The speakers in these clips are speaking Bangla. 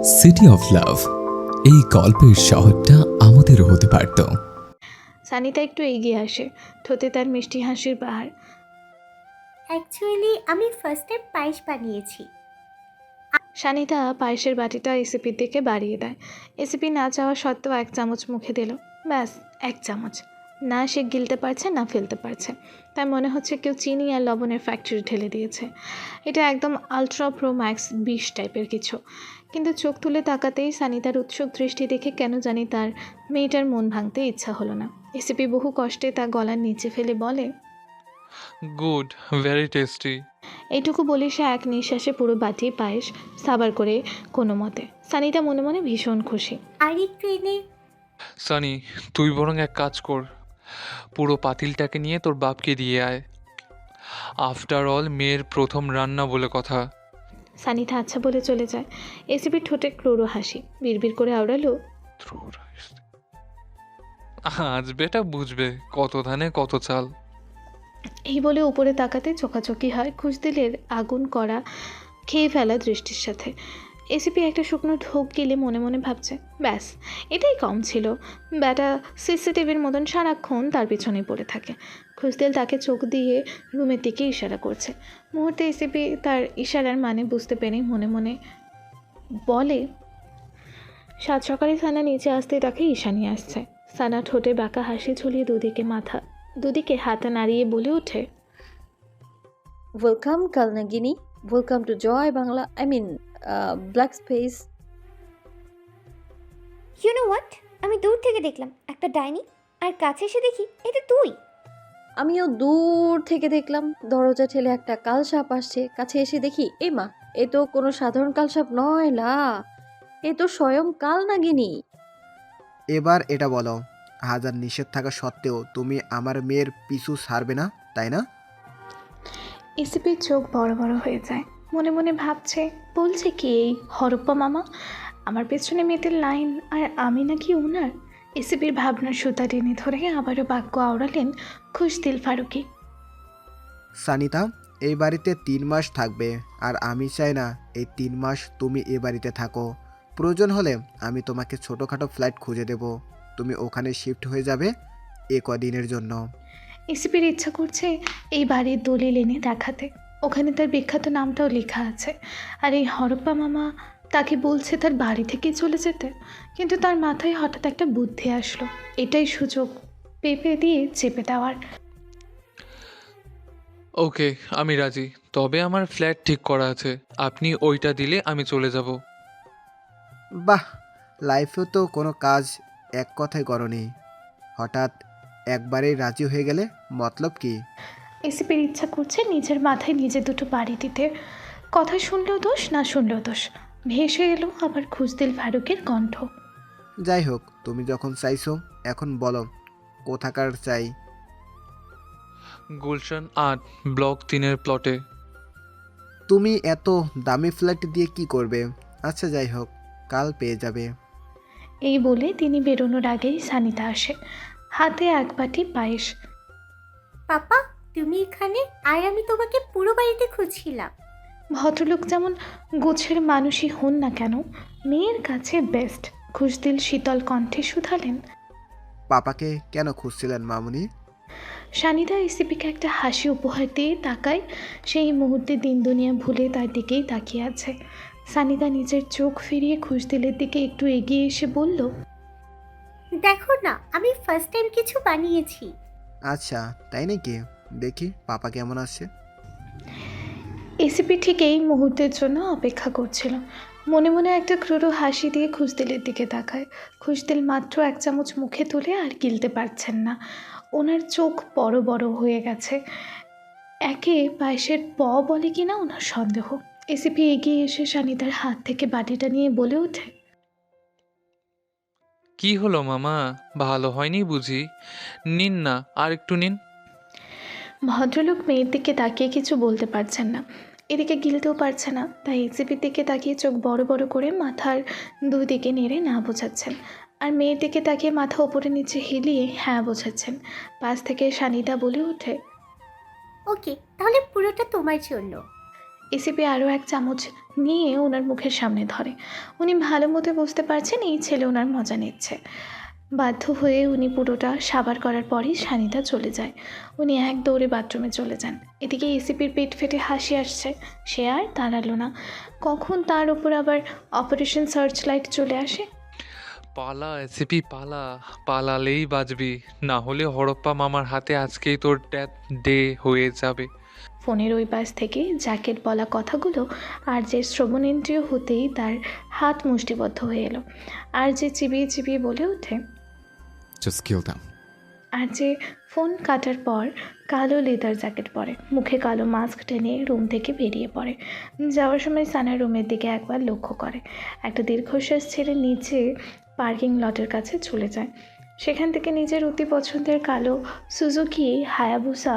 সিটি অফ লাভ, এই গল্পের শহরটা আমাদেরও হতে পারত। সানিতা একটু এগিয়ে আসে, ঠোঁটে তার মিষ্টি হাসির পাহাড়। অ্যাকচুয়ালি আমি ফার্স্ট টাইম পায়েস বানিয়েছি। সানিতা পায়েসের বাটিটা এসিপির দিকে বাড়িয়ে দেয়। এসিপি না চাওয়া সত্ত্বেও এক চামচ মুখে দিল। ব্যাস, এক চামচ। না সে গিলতে পারছে না ফেলতে পারছে। তার মনে হচ্ছে কেউ চিনি আর লবণের ফ্যাক্টরি ঢেলে দিয়েছে। এটা একদম আলট্রা প্রো ম্যাক্স 20 টাইপের কিছু। কিন্তু চোখ তুলে তাকাতেই সানিতার উৎসুক দৃষ্টি দেখে কেন জানি তার মেয়েটার মন ভাঙতে ইচ্ছা হলো না। এসিপি বহু কষ্টে তা গলার নিচে ফেলে বলে, গুড, ভেরি টেস্টি। এইটুকু বলে সে এক নিঃশ্বাসে পুরো বাটি পায়েস সাবার করে কোনো মতে। সানিতা মনে মনে ভীষণ খুশি। আর একটু এনে। সানি, তুই বরং এক কাজ কর, পুরো পাতিলটাকে নিয়ে তোর বাপকে দিয়ে আয়। আফটার অল মেয়ের প্রথম রান্না বলে কথা। সানিতা আচ্ছা বলে চলে যায়। এসিপির ঠোঁটে ক্রোড়ো হাসি বিড়বিড় করে আওড়ালো, আজ বেটা বুঝবে কত ধানে কত চাল। এই বলে উপরে তাকাতে চোখাচোখি হয় খুশদিলের আগুন করা খেয়ে ফেলা দৃষ্টির সাথে। এসিপি একটা শুকনো ঢোক গিলে মনে মনে ভাবছে, ব্যাস এটাই কম ছিল। ব্যাটা সিসিটিভির মতন সারাক্ষণ তার পিছনেই পড়ে থাকে। খুশদিল তাকে চোখ দিয়ে রুমের দিকে ইশারা করছে। মুহূর্তে এসিপি তার ইশারার মানে বুঝতে পেরে মনে মনে বলে, সাত সকালে সানা নিচে আসতেই তাকে ঈশানি আসছে। সানা ঠোঁটে বাঁকা হাসি ঝুলিয়ে দুদিকে হাত নাড়িয়ে বলে ওঠে, welcome Kalnagini, welcome to Joy Bangla, black space. You know what, আমি দূর থেকে দেখলাম একটা ডাইনি, আর কাছে এসে দেখি এটা তুই। আমিও দূর থেকে দেখলাম দরজা ঠেলে একটা কালসাপ আসছে, কাছে এসে দেখি এ মা, এ তো কোনো সাধারণ কালসাপ নয়, লা এ তো স্বয়ং কালনাগিনী। এবার এটা বলো, হাজার নিষেধ থাকা সত্ত্বেও তুমি আমার মেয়ের পিছু ছাড়বে না, তাই না? এসিপির চোখ বড় বড় হয়ে যায়। মনে মনে ভাবছে, বলছে কি এই হরপ্পা মামা? আমার পেছনে মেয়েদের লাইন আর আমি নাকি উনার? এসিপির ভাবনার সুতা টেনে ধরে আবারও বাক্য আওড়ালেন খুশদিল ফারুকি। সানিতা এই বাড়িতে 3 মাস থাকবে, আর আমি চাই না এই 3 মাস তুমি এ বাড়িতে থাকো। প্রয়োজন হলে আমি তোমাকে ছোটোখাটো ফ্ল্যাট খুঁজে দেব, তুমি ওখানে শিফট হয়ে যাবে এ কদিনের জন্য। এসিপির ইচ্ছা করছে এই বাড়ির দলিল এনে দেখাতে, ওখানে তার বিখ্যাত নামটাও লেখা আছে। আর এই হরপ্পা মামা তাকে বলছে তার বাড়ি থেকেই চলে যেতে। কিন্তু তার মাথায় হঠাৎ একটা বুদ্ধি আসলো, এটাই সুযোগ পেপে দিয়ে চেপে দেওয়ার। ওকে, আমি রাজি, তবে আমার ফ্ল্যাট ঠিক করা আছে, আপনি ওইটা দিলে আমি চলে যাব। বাহ, লাইফেও তো কোনো কাজ এক কথায় করনি, হঠাৎ একবারেই রাজি হয়ে গেলে, মতলব কি? এসিপির ইচ্ছা করছে নিজের মাথায় নিজে দুটো বাড়ি দিতে। কথা শুনলেও দোষ, না শুনলেও দোষ। ভেসে এলো আবার খুশদিল ফারুকের কণ্ঠ। যাই হোক, তুমি যখন চাইছো এখন বলো কোথাকার চাই। গুলশান 8, ব্লক 3-এর প্লটে। তুমি এত দামি ফ্ল্যাট দিয়ে কি করবে? আচ্ছা যাই হোক, কাল পেয়ে যাবে। এই বলে তিনি বেরোনোর আগেই সানিতা আসে, হাতে এক বাটি পায়েস। পাপা, তুমি এখানে? আর আমি তোমাকে পুরো বাড়িতে খুঁজছিলাম। ভদ্রলোক যেমন গোছের মানুষই হন না কেন, মেয়ের কাছে বেস্ট। খুশদিল শীতল কণ্ঠে শুধালেন। পাপাকে কেন খুঁজছিলেন মামুনি? সানিতা এসিপিকে একটা হাসি উপহার দিয়ে তাকায়। সেই মুহূর্তে দিন দুনিয়া ভুলে তার দিকেই তাকিয়ে আছে। সানিতা নিজের চোখ ফিরিয়ে খুশদিলের দিকে একটু এগিয়ে এসে বলল, দেখো না, আমি ফার্স্ট টাইম কিছু বানিয়েছি। আচ্ছা তাই নাকি, দেখি পাপা কেমন আছে। এসিপি ঠিক এই মুহূর্তের জন্য অপেক্ষা করছিল। মনে মনে একটা ক্রুর হাসি দিয়ে খুশদিলের দিকে তাকায়। খুশদিল মাত্র এক চামচ মুখে তুলে আর গিলতে পারছেন না। ওনার চোখ বড় বড় হয়ে গেছে। একে পায়েসের বলে কিনা ওনার সন্দেহ। এসিপি এগিয়ে এসে সানিতার হাত থেকে বাটিটা নিয়ে বলে ওঠে, কি হলো মামা, ভালো হয়নি বুঝি? নিন না, আর একটু নিন। ভদ্রলোক মেয়ের দিকে তাকিয়ে কিছু বলতে পারছেন না, এদিকে গিলতেও পারছে না। তাই এসিপির দিকে তাকিয়ে চোখ বড় বড় করে মাথার দুই দিকে নেড়ে না বোঝাচ্ছেন, আর মেয়ের দিকে তাকিয়ে মাথা ওপরে নিচে হিলিয়ে হ্যাঁ বোঝাচ্ছেন। পাশ থেকে সানিতা বলে ওঠে, ওকে, তাহলে পুরোটা তোমার জন্য। এসিপি আরও এক চামচ নিয়ে ওনার মুখের সামনে ধরে। উনি ভালো মতো বুঝতে পারছেন এই ছেলে ওনার মজা নিচ্ছে। বাধ্য হয়ে উনি পুরোটা সাবার করার পরই সানিতা চলে যায়। উনি এক দৌড়ে বাথরুমে চলে যান। এদিকে এসিপির পেট ফেটে হাসি আসছে, সে আর দাঁড়ালো না। কখন তার ওপর আবার অপারেশন সার্চ লাইট চলে আসে। পালা এসিপি পালা, পালালেই বাঁচবি, না হলে হরপ্পা মামার হাতে আজকেই তোর ডেথ ডে হয়ে যাবে। ফোনের ওই পাশ থেকে জ্যাকেট বলা কথাগুলো আর যে শ্রবণেন্দ্রিয় হতেই তার হাত মুষ্টিবদ্ধ হয়ে এলো। আর যে চিবিয়ে চিবিয়ে বলে ওঠে। জাস্ট কিল দ্যাম। আর যে ফোন কাটার পর কালো লেদার জ্যাকেট পরে, মুখে কালো মাস্ক টেনে রুম থেকে বেরিয়ে পড়ে। যাওয়ার সময় সানা রুমের দিকে একবার লক্ষ্য করে, একটা দীর্ঘশ্বাস ছেড়ে নিচে পার্কিং লটের কাছে চলে যায়। সেখান থেকে নিজের অতি পছন্দের কালো সুজুকি হায়াবুসা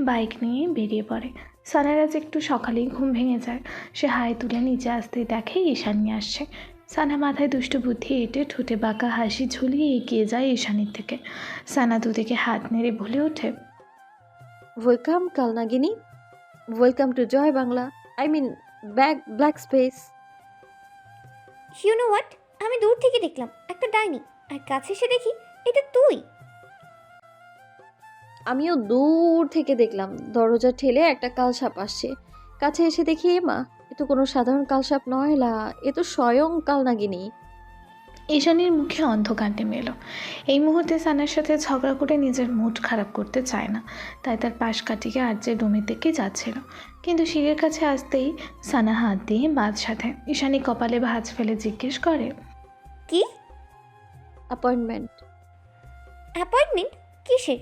বাইক নিয়ে বেরিয়ে পড়ে। সানার আজ একটু সকালেই ঘুম ভেঙে যায়। সে হাই তুলে নিচে আসতেই দেখে ঈশানী আসছে। সানা মাথায় দুষ্টু বুদ্ধি এঁটে ঠোঁটে বাঁকা হাসি ঝুলিয়ে এগিয়ে যায় ঈশানীর থেকে। সানা দুদিকে হাত নেড়ে বলে ওঠে, welcome Kalnagini, welcome to Joy Bangla, I mean black space. You know what, আমি দূর থেকে দেখলাম একটা ডাইনি, আর কাছে এসে দেখি এটা তুই। আমিও দূর থেকে দেখলাম দরজা ঠেলে একটা কালসাপ আসছে, কাছে এসে দেখি এ মা, এ তো কোনো সাধারণ কালসাপ নয় লা, এ তো স্বয়ং কালনাগিনী। ঈশানীর মুখে অন্ধকার নেমে এলো। এই মুহূর্তে সানার সাথে ঝগড়া করে নিজের মুড খারাপ করতে চায় না, তাই তার পাশ কাটিয়ে আর্যে রুমের দিকে যাচ্ছিল। কিন্তু সিঁড়ির কাছে আসতেই সানা হাত দিয়ে বাদ সাথে। ঈশানী কপালে ভাঁজ ফেলে জিজ্ঞেস করে, কি অ্যাপয়েন্টমেন্ট? অ্যাপয়েন্টমেন্ট? কিসের?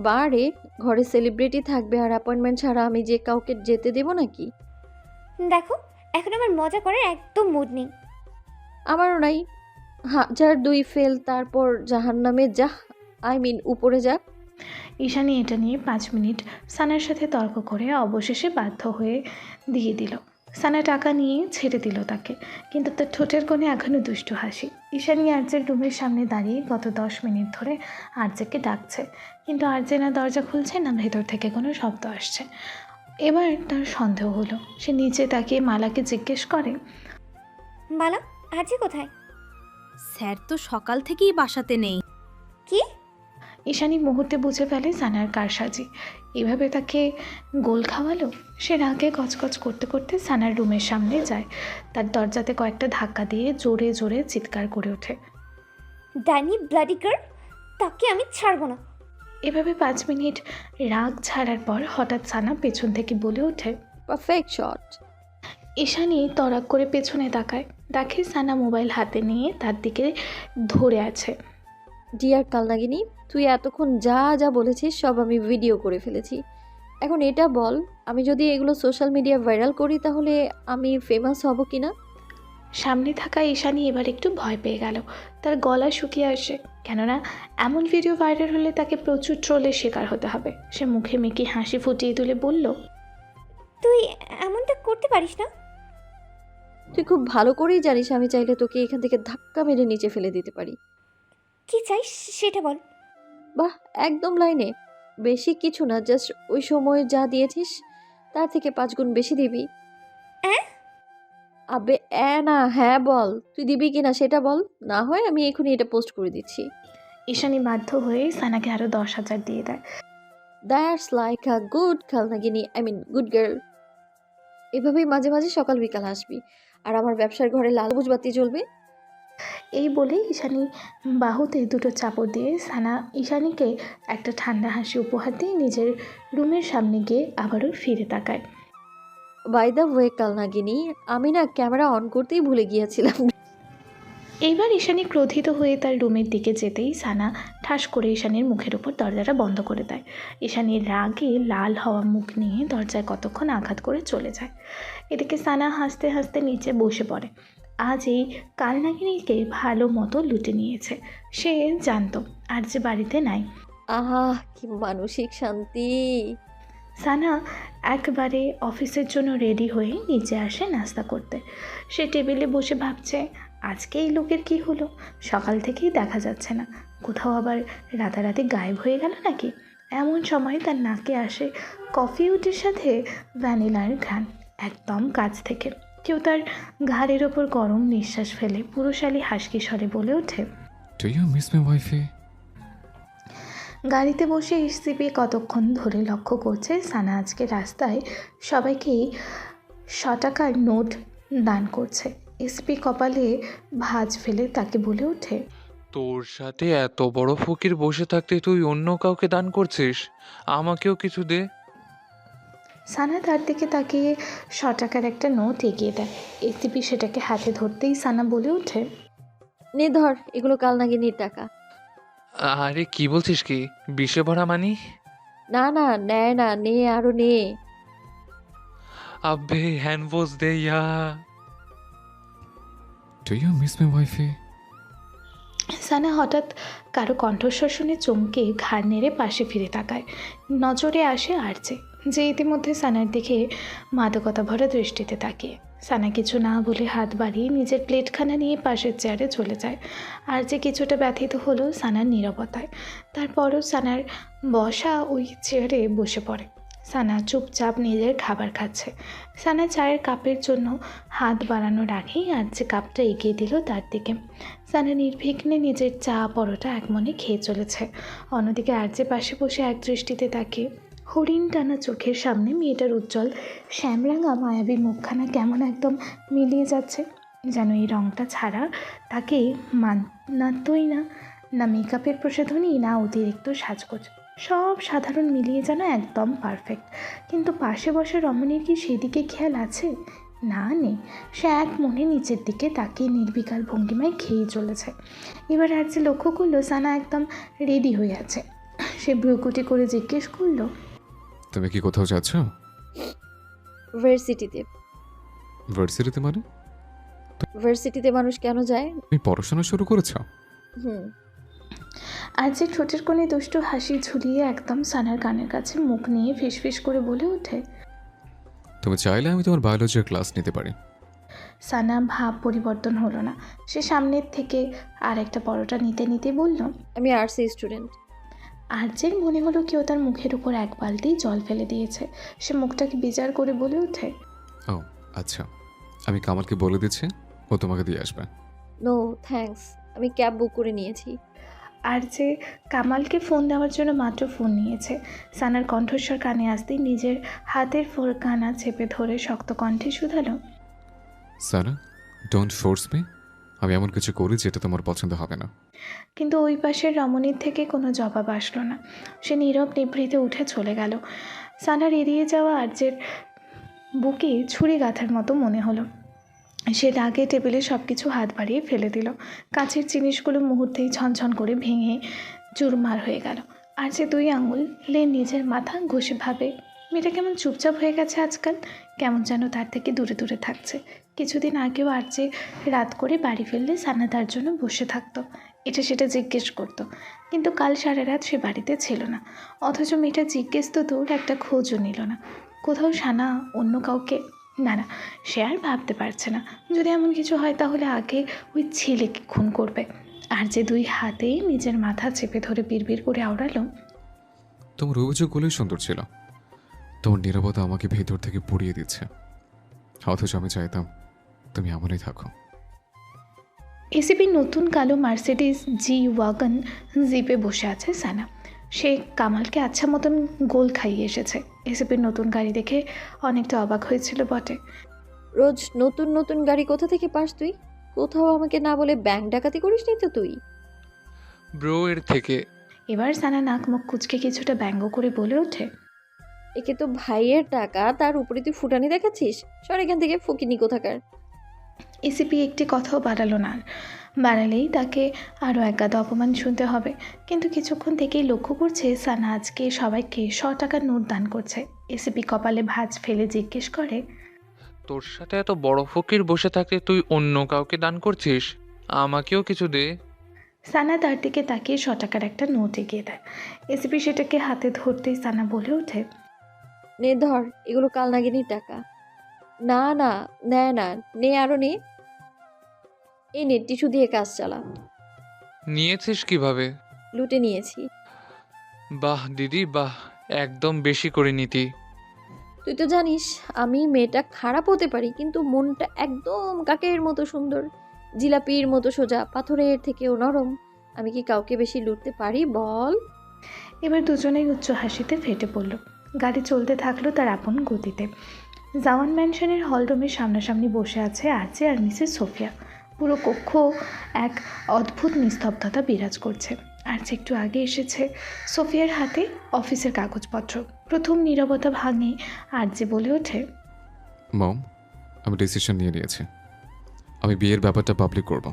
বারে, ঘরে সেলিব্রিটি থাকবে আর অ্যাপয়েন্টমেন্ট ছাড়া আমি যে কাউকে যেতে দেবো নাকি? দেখো, এখন আমার মজা করার একদম মুড নেই। আমারও নাই। হাজার দুই ফেল, তারপর জাহান্নামে যা, আই মিন উপরে যা। ঈশানী এটা নিয়ে 5 মিনিট সানার সাথে তর্ক করে অবশেষে বাধ্য হয়ে দিয়ে দিল। সানা টাকা নিয়ে ছেড়ে দিল তাকে, কিন্তু তার ঠোঁটের কোণে এখনও দুষ্টু হাসি। ঈশানী আর্যের রুমের সামনে দাঁড়িয়ে গত 10 মিনিট ধরে আর্যকে ডাকছে, কিন্তু আর্যে না দরজা খুলছে না ভেতর থেকে কোনো শব্দ আসছে। এবার তার সন্দেহ হলো। সে নিচে তাকিয়ে মালাকে জিজ্ঞেস করে, মালা, আজই কোথায়? স্যার তো সকাল থেকেই বাসাতে নেই। কি? ঈশানী মুহূর্তে বুঝে ফেলে সানার কারসাজি। এভাবে তাকে গোল খাওয়ালো। সে রাগে গজগজ করতে করতে সানার রুমের সামনে যায়। তার দরজাতে কয়েকটা ধাক্কা দিয়ে জোরে জোরে চিৎকার করে ওঠে, ডাইনি ব্লাডি গার্ল, তাকে আমি ছাড়বো না। এভাবে 5 মিনিট রাগ ছাড়ার পর হঠাৎ সানা পেছন থেকে বলে ওঠে, পারফেক্ট শট। ঈশানী তড়াক করে পেছনে তাকায়, দেখে সানা মোবাইল হাতে নিয়ে তার দিকে ধরে আছে। ডিয়ার কালনাগিনী, তুই এতক্ষণ যা যা বলেছিস সব আমি ভিডিও করে ফেলেছি। এখন এটা বল, আমি যদি এগুলো সোশ্যাল মিডিয়া ভাইরাল করি তাহলে আমি ফেমাস হব কি না? সামনে থাকা ঈশানী এবার একটু ভয় পেয়ে গেল। তার গলা শুকিয়ে আসে, কেননা এমন ভিডিও ভাইরাল হলে তাকে প্রচুর ট্রোলের শিকার হতে হবে। সে মুখে মেকি হাসি ফুটিয়ে তুলে বলল, তুই এমনটা করতে পারিস না। তুই খুব ভালো করেই জানিস আমি চাইলে তোকে এখান থেকে ধাক্কা মেরে নিচে ফেলে দিতে পারি। কি চাইস সেটা বল। বাহ, একদম লাইনে। বেশি কিছু না, জাস্ট ওই সময় যা দিয়েছিস তার থেকে 5 গুণ বেশি দিবি। আবে না, হ্যাঁ বল, তুই দিবি কিনা সেটা বল, না হয় আমি এখনই এটা পোস্ট করে দিচ্ছি। ঈশানী বাধ্য হয়ে সানাকে আরও 10,000 দিয়ে দেয়। That's like a good Kalnagini, I mean good girl. এভাবেই মাঝে মাঝে সকাল বিকাল আসবি, আর আমার ব্যবসার ঘরে লাল সবুজ বাতি জ্বলবে। এই বলে ঈশানী বাহুতে দুটো চাপড় দিয়ে সানা ঈশানীকে একটা ঠান্ডা হাসি উপহার দিয়ে নিজের রুমের সামনে গিয়ে আবারও ফিরে তাকায়। বাই দ্য ওয়ে কালনাগিনী, আমি না ক্যামেরা অন করতেই ভুলে গিয়েছিলাম। এইবার ঈশানী ক্রোধিত হয়ে তার রুমের দিকে যেতেই সানা ঠাস করে ঈশানীর মুখের উপর দরজাটা বন্ধ করে দেয়। ঈশানীর রাগে লাল হওয়া মুখ নিয়ে দরজায় কতক্ষণ আঘাত করে চলে যায়। এদিকে সানা হাসতে হাসতে নিচে বসে পড়ে। আজ এই কালনাগিনীকে ভালো মতো লুটে নিয়েছে। সে জানতো আর যে বাড়িতে নাই। আহা, কি মানসিক শান্তি। সানা একবারে অফিসের জন্য রেডি হয়ে নিচে আসে নাস্তা করতে। সে টেবিলে বসে ভাবছে, আজকে এই লোকের কী হলো? সকাল থেকেই দেখা যাচ্ছে না, কোথাও আবার রাতারাতি গায়েব হয়ে গেল নাকি? এমন সময় তার নাকে আসে কফি উটের সাথে ভ্যানিলার ঘ্রাণ। একদম কাছ থেকে। কেউ তার ঘাড়ের ওপর গরম নিঃশ্বাস ফেলে পুরুষালী হাসকি স্বরে বলে ওঠে, ডু ইউ মিস মাই ওয়াইফে? গাড়িতে বসে এসিপি কতক্ষণ ধরে লক্ষ্য করছে সানা আজকে রাস্তায় সবাইকেই 100 টাকার নোট দান করছে। এসপি কপালে ভাঁজ ফেলে তাকে বলে ওঠে, তোর সাথে এত বড় ফকির বসে থাকতে তুই অন্য কাউকে দান করছিস? আমাকেও কিছু দে। সানা তার দিকে তাকিয়ে 100 টাকার একটা নোট এগিয়ে দেয়। এসিপি সেটাকে হাতে ধরতেই সানা বলে ওঠে, নে ধর, এগুলো কাল নাগিনীর টাকা। আরে কি বলছিস কি? বিষে ভরা মানি? না না, নেয় না, নে আরো নে। আব্বে হ্যান্ড ওয়াশ দে ইয়া। Do you miss my wifey? Sana হঠাৎ কারো কণ্ঠস্বর শুনে চমকে ঘাড় নেড়ে পাশে ফিরে তাকায়। নজরে আসে আরজে, যে ইতিমধ্যে সানার দিকে মাদকতা ভরা দৃষ্টিতে তাকিয়ে। সানা কিছু না বলে হাত বাড়িয়ে নিজের প্লেটখানা নিয়ে পাশের চেয়ারে চলে যায়। আরজে কিছুটা ব্যথিত হলো সানার নীরবতায়। তারপরও সানার বসা ওই চেয়ারে বসে পড়ে। সানা চুপচাপ নিজের খাবার খাচ্ছে। সানা চায়ের কাপের জন্য হাত বাড়ানোর আগেই আরজে কাপটা এগিয়ে দিল তার দিকে। সানা নির্বিঘ্নে নিজের চা পরোটা একমনে খেয়ে চলেছে। অন্যদিকে আরজে পাশে বসে এক দৃষ্টিতে তাকে হরিণ টানা চোখের সামনে মেয়েটার উজ্জ্বল শ্যামরাঙা মায়াবী মুখখানা কেমন একদম মিলিয়ে যাচ্ছে, যেন এই রঙটা ছাড়া তাকে মানাতই না। না মেকআপের প্রসাধনী, না অতিরিক্ত সাজগোজ, সব সাধারণ মিলিয়ে যেন একদম পারফেক্ট। কিন্তু পাশে বসে রমণীর কি সেদিকে খেয়াল আছে? না, নেই। সে এক মনে নিচের দিকে তাকিয়ে নির্বিকার ভঙ্গিমায় খেয়ে চলেছে। এবার আর যে লক্ষ্য করলো সানা একদম রেডি হয়ে আছে। সে ভ্রুকুটি করে জিজ্ঞেস করলো, তুমি কি কোথাও যাচ্ছ? ভার্সিটিতে। ভার্সিটিতে মানে? ভার্সিটিতে মানুষ কেন যায়? তুমি পড়াশোনা শুরু করেছো? হুম। আর যে ঠোঁটের কোণে দুষ্টু হাসি ঝুলিয়ে একদম সানার কানের কাছে মুখ নিয়ে ফিসফিস করে বলে ওঠে। তুমি চাইলে আমি তোমার বায়োলজির ক্লাস নিতে পারি। সানা ভাব পরিবর্তন হলো না। সে সামনের থেকে আর একটা পরোটা নিতে নিতে বলল, আমি আর্টস স্টুডেন্ট। আর্যের মনে হলো কেউ তার মুখের উপর এক বালতি জল ফেলে দিয়েছে। সে মুখটাকে বিচার করে বলে ওঠে, ও আচ্ছা, আমি কামালকে বলে দিচ্ছি, ও তোমাকে দিয়ে আসবে। নো থ্যাঙ্কস, আমি ক্যাব বুক করে নিয়েছি। আর যে কামালকে ফোন দেওয়ার জন্য মাত্র ফোন নিয়েছে। সানার কণ্ঠস্বর কানে আসতেই নিজের হাতের কানা চেপে ধরে শক্ত কণ্ঠে শুধালো, সানা, ডোন্ট ফোর্স মি। আমি এমন কিছু করি যেটা তোমার পছন্দ হবে না। কিন্তু ওই পাশের রমণীর থেকে কোনো জবাব আসলো না। সে নীরব নিভৃতে উঠে চলে গেল। সানার এড়িয়ে যাওয়া আর্যের বুকে ছুরি গাঁথার মতো মনে হলো। সে রাগে টেবিলে সব কিছু হাত বাড়িয়ে ফেলে দিল। কাছের জিনিসগুলো মুহূর্তেই ছনছন করে ভেঙে চুরমার হয়ে গেল। আর যে 2 আঙুল লে নিজের মাথা ঘষে ভাবে, মেয়েটা কেমন চুপচাপ হয়ে গেছে আজকাল, কেমন যেন তার থেকে দূরে দূরে থাকছে। কিছুদিন আগেও আর যে রাত করে বাড়ি ফিরলে সানা তার জন্য বসে থাকতো, এটা সেটা জিজ্ঞেস করতো। কিন্তু কাল সারা রাত সে বাড়িতে ছিল না। অথচ মেয়েটা জিজ্ঞেস তো দূর, একটা খোঁজও নিল না। কোথাও সানা অন্য কাউকে, না না, সে আর ভাবতে পারছে না। যদি এমন কিছু হয় তাহলে আগে ওই ছেলেকে খুন করবে। আর যে 2 হাতে নিজের মাথা চেপে ধরে বিড়বিড় করে আওড়ালো, তোমার অভিযোগগুলোই সুন্দর ছিল, তোমার নীরবতা আমাকে ভেতর থেকে পুড়িয়ে দিচ্ছে। অথচ আমি চাইতাম তুমি এমনই থাকো। এসিপির নতুন কালো মার্সিডিজ জি ওয়াগন জিপে বসে আছে সানা। সে কামালকে আচ্ছা মতন গোল খাইয়ে এসেছে। এসিপির নতুন গাড়ি দেখে অনেকটা অবাক হয়েছিল বটে। রোজ নতুন নতুন গাড়ি কোথা থেকে পাস তুই? কোথাও আমাকে না বলে ব্যাংক ডাকাতি করিস নি তো তুই? ব্রো এর থেকে। এবার সানা নাক মুখ কুচকে কিছুটা ব্যঙ্গ করে বলে ওঠে, একে তো ভাইয়ের টাকা, তার উপরে তুই ফুটানি দেখাচ্ছিস? সর এখান থেকে, ফকিনি কোথাকার। এসিপি একটি কথাও বাড়ালো না। বাড়ালেই তাকে আরও এক গাদা অপমান শুনতে হবে। কিন্তু কিছুক্ষণ থেকেই লক্ষ্য করছে সানা আজকে সবাইকে 100 টাকার নোট দান করছে। এসিপি কপালে ভাঁজ ফেলে জিজ্ঞেস করে, তোর সাথে এত বড় ফকির বসে থাকতে তুই অন্য কাউকে দান করছিস? আমাকেও কিছু দে। সানা তার দিকে তাকিয়ে 100 টাকার একটা নোট এগিয়ে দেয়। এসিপি সেটাকে হাতে ধরতেই সানা বলে ওঠে, নে ধর, এগুলো কাল নাগিনীর টাকা। না না, নেয় না, নে আরো নে। এই নে, টিস্যু দিয়ে কাজ চালা। নিয়েছিস কিভাবে? লুটে নিয়েছি। বাহ দিদি বাহ, একদম বেশি করে নিতি। তুই তো জানিস আমি মেয়েটা খারাপ হতে পারি, কিন্তু মনটা একদম কাকের মতো সুন্দর, জিলাপির মতো সোজা, পাথরের থেকেও নরম। আমি কি কাউকে বেশি লুটতে পারি বল? এবার দুজনেই উচ্চ হাসিতে ফেটে পড়ল। গাড়ি চলতে থাকলো তার আপন গতিতে। জাওয়ান ম্যানশনের হলরুমের সামনাসামনি বসে আছে আরজে আর মিসেস সোফিয়া। পুরো কক্ষ এক অদ্ভুত নিস্তব্ধতা বিরাজ করছে। আরজে একটু আগে এসেছে, সোফিয়ার হাতে অফিসের কাগজপত্র। প্রথম নীরবতা ভাঙে আরজে বলে ওঠে, মম, আমি ডিসিশন নিয়ে নিয়েছি। আমি বিয়ের ব্যাপারটা পাবলিক করব।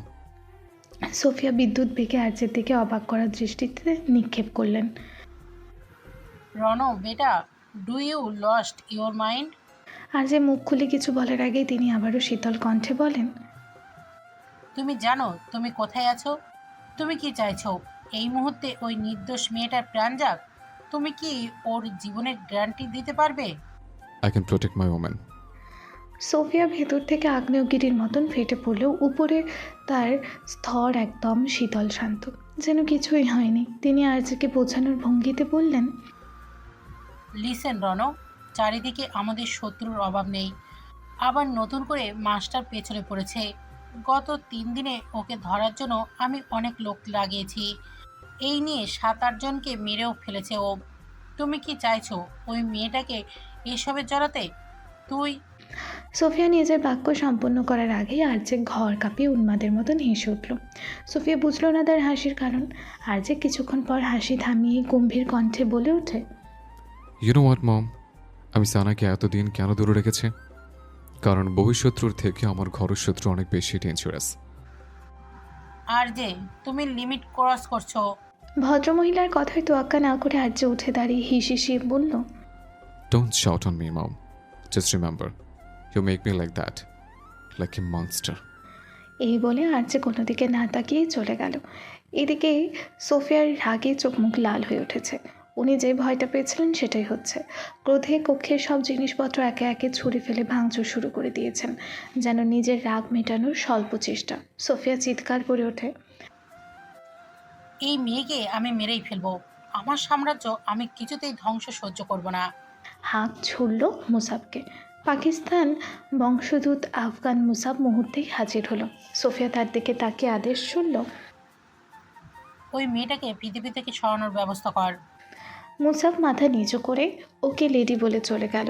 সোফিয়া বিদ্যুৎ বেগে আরজের দিকে অবাক করার দৃষ্টিতে নিক্ষেপ করলেন। রনো বেটা, do you lost your mind? RJ মুখ খুলে কিছু বলার আগেই তিনি আবারও শীতল কণ্ঠে বলেন, তুমি জানো তুমি কোথায় আছো? তুমি কি চাইছো এই মুহূর্তে ওই নির্দোষ মেয়েটার প্রাণ যাক? তুমি কি ওর জীবনের গ্যারান্টি দিতে পারবে? I can protect my woman. Sophia ভেতর থেকে আগ্নেয়গিরির মতন ফেটে পড়লেও উপরে তার স্তর একদম শীতল শান্ত, যেন কিছুই হয়নি। তিনি আরজেকে বোঝানোর ভঙ্গিতে বললেন, লিসেন রনো, চারিদিকে আমাদের শত্রুর অভাব নেই। আবার নতুন করে মাস্টার পেছনে পড়েছে। গত 3 দিনে ওকে ধরার জন্য আমি অনেক লোক লাগিয়েছি। এই নিয়ে 7-8 জনকে মেরেও ফেলেছে ও। তুমি কি চাইছো ওই মেয়েটাকে এসবে জড়াতে? তুই সোফিয়া নিজের বাক্য সম্পূর্ণ করার আগেই আরজে ঘর কাঁপিয়ে উন্মাদের মতন হেসে উঠল। সোফিয়া বুঝল না তার হাসির কারণ। আরজে কিছুক্ষণ পর হাসি থামিয়ে গম্ভীর কণ্ঠে বলে ওঠে, ইউ নো হোয়াট মম, আমি সানাকে এতদিন কেন দূরে রেখেছি? কারণ বহিঃশত্রুর থেকে আমার ঘরের শত্রু অনেক বেশি ডেঞ্জারাস। আর যে তুমি লিমিট ক্রস করছো। ভদ্রমহিলার কথায় তোয়াক্কা না করে আরজে উঠে দাঁড়িয়ে হিসিয়ে বলল, don't shout on me mom, just remember you make me like that, like a monster. এই বলে আরজে কোনো দিকে না তাকিয়ে চলে গেল। এদিকে সোফিয়ার রাগে চোখ মুখ লাল হয়ে উঠেছে। উনি যে ভয়টা পেয়েছিলেন সেটাই হচ্ছে। ক্রোধে কক্ষের সব জিনিসপত্র একে একে ছুঁড়ে ফেলে ভাঙচুর শুরু করে দিয়েছেন, যেন নিজের রাগ মেটানোর স্বল্প চেষ্টা। সোফিয়া চিৎকার করে ওঠে, এই মেয়েকে আমি মেরেই ফেলবো। আমার সাম্রাজ্য আমি কিছুতেই ধ্বংস সহ্য করব না। হাঁক ছুড়ল মুসাবকে। পাকিস্তান বংশোদ্ভূত আফগান মুসাব মুহূর্তেই হাজির হলো। সোফিয়া তার দিকে তাকিয়ে আদেশ শুনল, ওই মেয়েটাকে পৃথিবী থেকে সরানোর ব্যবস্থা কর। মুসাব মাথা নিচু করে ওকে লেডি বলে চলে গেল।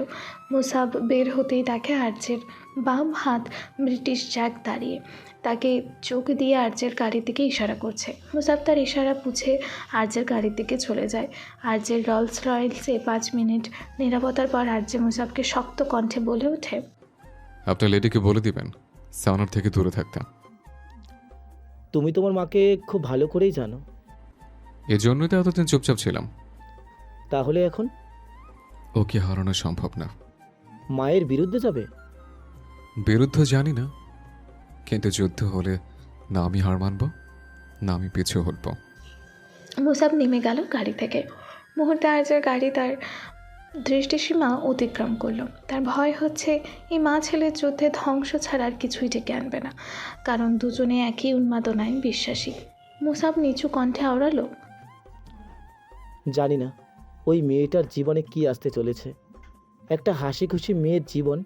মুসাব বের হতেই তাকে আর্যের বাম হাত ব্রিটিশ জ্যাক দাঁড়িয়ে তাকে চোখ দিয়ে আর্যের গাড়ির দিকে ইশারা করছে। মুসাব তার ইশারা বুঝে আর্যের গাড়ির দিকে চলে যায়। আর্যের রলস রয়েলসে 5 মিনিট নিরাপত্তার পর আর্যে মুসাবকে শক্ত কণ্ঠে বলে ওঠে, আপনার লেডিকে বলে দিবেন সাউনার থেকে দূরে থাকতে। তুমি তোমার মাকে খুব ভালো করেই জানো। এজন্যই তো এতদিন চুপচাপ ছিলাম। তাহলে এখন ওকে হারানো সম্ভব না। মায়ের বিরুদ্ধে যাবে? বিরুদ্ধ জানি না, কিন্তু যুদ্ধ হলে না আমি হার মানব, না আমি পিছু হটব। মুসাব নেমে গেল গাড়ি থেকে। মুহূর্তে আর্যের গাড়ি তার দৃষ্টিসীমা অতিক্রম করলো। তার ভয় হচ্ছে এই মা ছেলের যুদ্ধে ধ্বংস ছাড়া আর কিছুই ডেকে আনবে না, কারণ দুজনে একই উন্মাদনায় বিশ্বাসী। মুসাব নিচু কণ্ঠে আওড়ালো, জানি না ওই মেয়েটার জীবনে কি আসতে চলেছে। একটা হাসি খুশি মেয়ের জীবন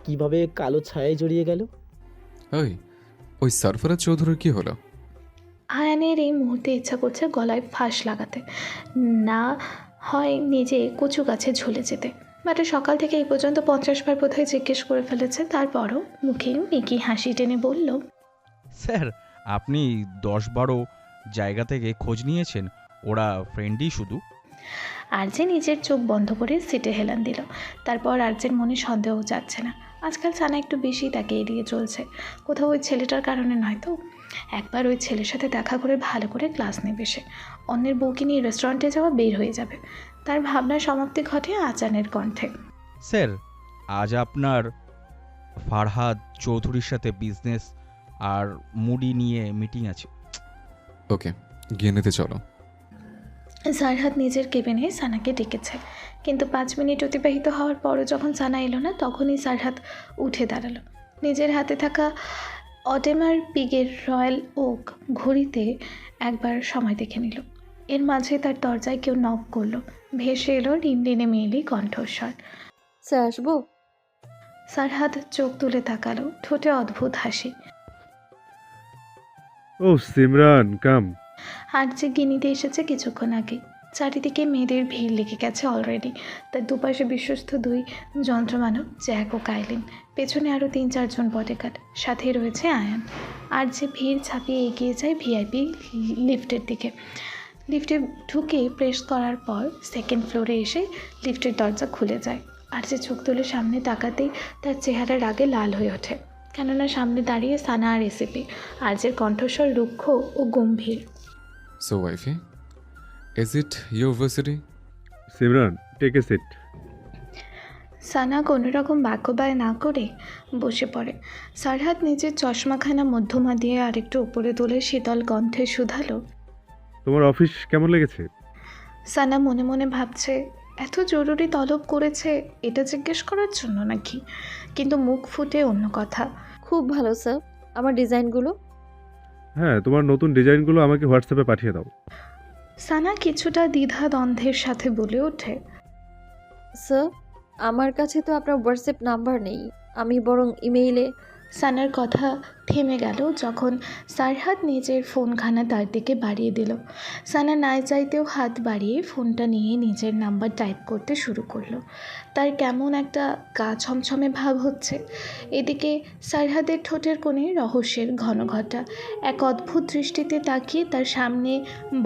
কিভাবে কালো ছায়ায় জড়িয়ে গেল। ওই সরফরাজ চৌধুরীর কি হলো? আয়ানের এই মুহূর্তে ইচ্ছা করছে গলায় ফাঁস লাগাতে, না হয় নিজে কচু গাছে ঝুলে যেতে। বাট সকাল থেকে এই পর্যন্ত 50 বার বোধহয় জিজ্ঞেস করে ফেলেছে, তারপরও মুখে মেকি হাসি টেনে বলল, স্যার আপনি 10-12 জায়গা থেকে খোঁজ নিয়েছেন, ওরা ফ্রেন্ডই শুধু। আর্যে নিজের চোখ বন্ধ করে সিটে হেলান দিল। তারপর আর্যের মনে সন্দেহ যাচ্ছে না। আজকাল সানা একটু বেশি তাকে এড়িয়ে চলছে। কোথাও ওই ছেলেটার কারণে নয় তো। একবার ওই ছেলের সাথে দেখা করে ভালো করে ক্লাস নেবে সে। অন্যের বউকে নিয়ে রেস্টুরেন্টে যাওয়া বের হয়ে যাবে। তার ভাবনার সমাপ্তি ঘটে আচানের কণ্ঠে, স্যার আজ আপনার ফারহাদ চৌধুরীর সাথে বিজনেস আর মুডি নিয়ে মিটিং আছে। ওকে, গিয়ে নিতে চলো। সারহাদ নিজের কেবিনে সানাকে ডেকেছে, কিন্তু 5 মিনিট অতিবাহিত হওয়ার পরও যখন সানা এলো না, তখনই সারহাদ উঠে দাঁড়ালো। নিজের হাতে থাকা অডেমার পিগের রয়্যাল ওক ঘড়িতে একবার সময় দেখে নিল। এর মাঝে তার দরজায় কেউ নক করলো। ভেসে এলো রিনরিনে মেয়েলি কণ্ঠস্বর, স্যার আসবো? সারহাদ চোখ তুলে তাকালো, ঠোঁটে অদ্ভুত হাসি। ও সিমরান কাম। আর যে গিনিতে এসেছে কিছুক্ষণ আগে। চারিদিকে মেয়েদের ভিড় লেগে গেছে অলরেডি। তার দুপাশে বিশ্বস্ত দুই যন্ত্রমানব, জ্যাক ও কাইলিন। পেছনে আরও 3-4 জন বডিগার্ড, সাথেই রয়েছে আয়ান। আর যে ভিড় ছাপিয়ে এগিয়ে যায় ভিআইপি লিফটের দিকে। লিফটে ঢুকে প্রেস করার পর সেকেন্ড ফ্লোরে এসে লিফটের দরজা খুলে যায়। আর যে চোখ তুলে সামনে তাকাতেই তার চেহারা রাগে লাল হয়ে ওঠে, কেননা সামনে দাঁড়িয়ে সানা আর এসিপি। আর যে কণ্ঠস্বর রুক্ষ ও গম্ভীর। So wifey, is it your varsity? Simran take a seat. Sana কোনো রকম বাক্য ব্যয় না করে বসে পড়ে। সারহাদ নিজের চশমাখানা মধ্যমা দিয়ে আরেকটু উপরে তুলে শীতল কণ্ঠে শুধালো, তোমার অফিস কেমন লেগেছে? সানা মনে মনে ভাবছে এত জরুরি তলব করেছে এটা জিজ্ঞেস করার জন্য নাকি, কিন্তু মুখ ফুটে অন্য কথা। খুব ভালো স্যার। আমার ডিজাইনগুলো? হ্যাঁ, তোমার নতুন ডিজাইনগুলো আমাকে হোয়াটসঅ্যাপে পাঠিয়ে দাও। সানা কিছুটা দ্বিধা দ্বন্দ্বের সাথে বলে ওঠে, স্যার, আমার কাছে তো আপনার হোয়াটসঅ্যাপ নাম্বার নেই। আমি বরং ইমেইলে। সানার কথা থেমে গেল যখন সারহাদ নিজের ফোনখানা তার দিকে বাড়িয়ে দিল। সানা না চাইতেও হাত বাড়িয়ে ফোনটা নিয়ে নিজের নাম্বার টাইপ করতে শুরু করলো। তার কেমন একটা গা ছমছমে ভাব হচ্ছে। এদিকে সারহাদের ঠোঁটের কোণে রহস্যের ঘনঘটা এক অদ্ভুত দৃষ্টিতে তাকিয়ে তার সামনে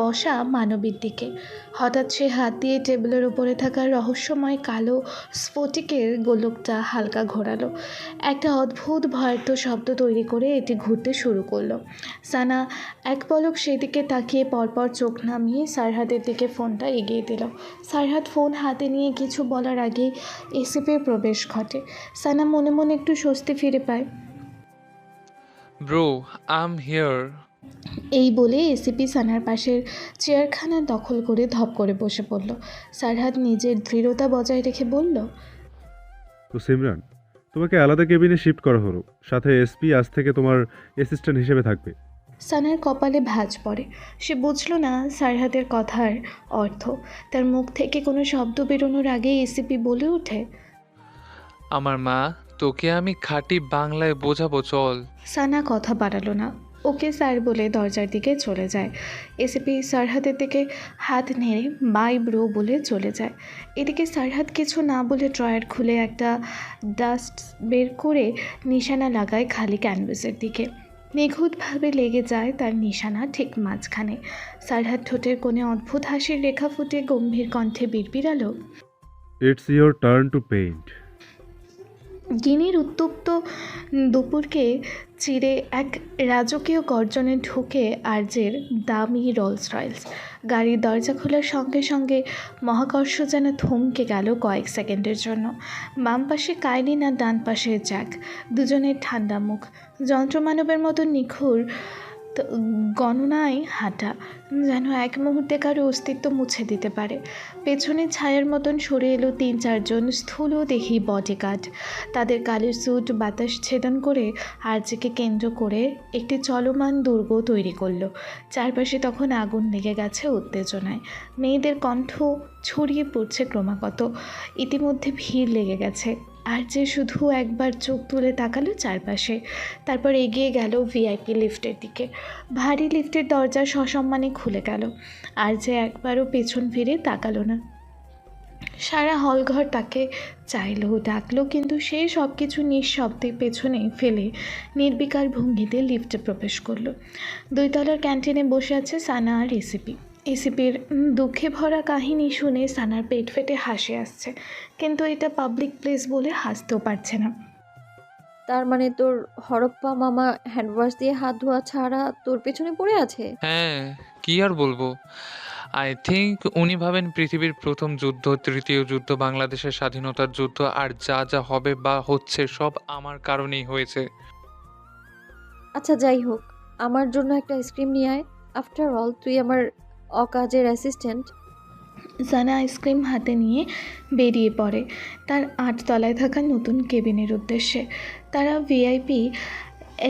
বসা মানবীর দিকে। হঠাৎ সে হাত দিয়ে টেবিলের উপরে থাকা রহস্যময় কালো স্ফটিকের গোলকটা হালকা ঘোরালো। একটা অদ্ভুত ভয়ার্থ শব্দ তৈরি করে এটি ঘুরতে শুরু করলো। সানা এক পলক সেদিকে তাকিয়ে পরপর চোখ নামিয়ে সারহাদের দিকে ফোনটা এগিয়ে দিল। সারহাদ ফোন হাতে নিয়ে কিছু বলার আগেই এসিপির প্রবেশ ঘটে। সানা মনে মনে একটু স্বস্তি ফিরে পায়। Bro, I am here. এই বলে এসিপি সানার পাশের চেয়ারখানা দখল করে ধপ করে বসে পড়ল। সারহাদ নিজের দৃঢ়তা বজায় রেখে বলল, তো সিমরান, তোমাকে আলাদা কেবিনে শিফট করা হলো, সাথে এসপি আজ থেকে তোমার অ্যাসিস্ট্যান্ট হিসেবে থাকবে। সানার কপালে ভাঁজ পড়ে। সে বুঝল না সারহাদের কথার অর্থ। তার মুখ থেকে কোনো শব্দ বেরোনোর আগেই এসিপি বলে ওঠে, আমার মা, তোকে আমি খাঁটি বাংলায় বোঝাবো, চল। সানা কথা বাড়ালো না, ওকে স্যার বলে দরজার দিকে চলে যায়। এসিপি সারহাদের দিকে হাত নেড়ে বাই ব্রো বলে চলে যায়। এদিকে সারহাদ কিছু না বলে ড্রয়ার খুলে একটা ডাস্ট বের করে নিশানা লাগায় খালি ক্যানভাসের দিকে। নিখুঁতভাবে লেগে যায় তার নিশানা ঠিক মাঝখানে। সারহাদ ঠোঁটের কোণে অদ্ভুত হাসির রেখা ফুটে গম্ভীর কণ্ঠে বিড়বিড়ালো, it's your turn to paint. গিনির উত্তপ্ত দুপুরকে চিরে এক রাজকীয় গর্জনে ঢুকে আর্যের দামি রোলস রয়েলস গাড়ির দরজা খোলার সঙ্গে সঙ্গে মহাকর্ষ যেন থমকে গেল কয়েক সেকেন্ডের জন্য। বাম পাশে কাইলিন আর ডান পাশে জ্যাক, দুজনের ঠান্ডা মুখ, যন্ত্রমানবের মতো নিখুঁত গণনায় হাঁটা, যেন এক মুহূর্তে কারো অস্তিত্ব মুছে দিতে পারে। পেছনে ছায়ার মতন সরে এলো 3-4 জন স্থূল দেহি বডিগার্ড। তাদের কালো স্যুট বাতাস ছেদন করে আর্যকে কেন্দ্র করে একটি চলমান দুর্গ তৈরি করলো। চারপাশে তখন আগুন লেগে গেছে উত্তেজনায়। মেয়েদের কণ্ঠ ছড়িয়ে পড়ছে ক্রমাগত। ইতিমধ্যে ভিড় লেগে গেছে। আর যে শুধু একবার চোখ তুলে তাকালো চারপাশে, তারপর এগিয়ে গেল ভিআইপি লিফটের দিকে। ভারী লিফটের দরজা সসম্মানে খুলে গেল। আর যে একবারও পেছন ফিরে তাকালো না। সারা হলঘর তাকে চাইলো, ডাকলো, কিন্তু সে সব কিছু নিঃশব্দে পেছনে ফেলে নির্বিকার ভঙ্গিতে লিফটে প্রবেশ করলো। 2 তলার ক্যান্টিনে বসে আছে সানা আর এসিপি। এসিপির দুঃখে ভরা কাহিনী শুনে সানার পেট ফেটে হাসি আসছে, কিন্তু এটা পাবলিক প্লেস বলে হাসতেও পারছে না। তার মানে তোর হরপ্পা মামা হ্যান্ডওয়াশ দিয়ে হাত ধোয়া ছাড়া তোর পেছনে পড়ে আছে? হ্যাঁ, কি আর বলবো। আই থিঙ্ক উনি ভাবেন পৃথিবীর প্রথম যুদ্ধ, তৃতীয় যুদ্ধ, বাংলাদেশের স্বাধীনতার যুদ্ধ আর যা যা হবে বা হচ্ছে সব আমার কারণেই হয়েছে। আচ্ছা যাই হোক, আমার জন্য একটা আইসক্রিম নিয়ে আয়। আফটার অল তুই আমার অকাজের অ্যাসিস্ট্যান্ট। সানা আইসক্রিম হাতে নিয়ে বেরিয়ে পড়ে তার 8 তলায় থাকা নতুন কেবিনের উদ্দেশ্যে। তারা ভিআইপি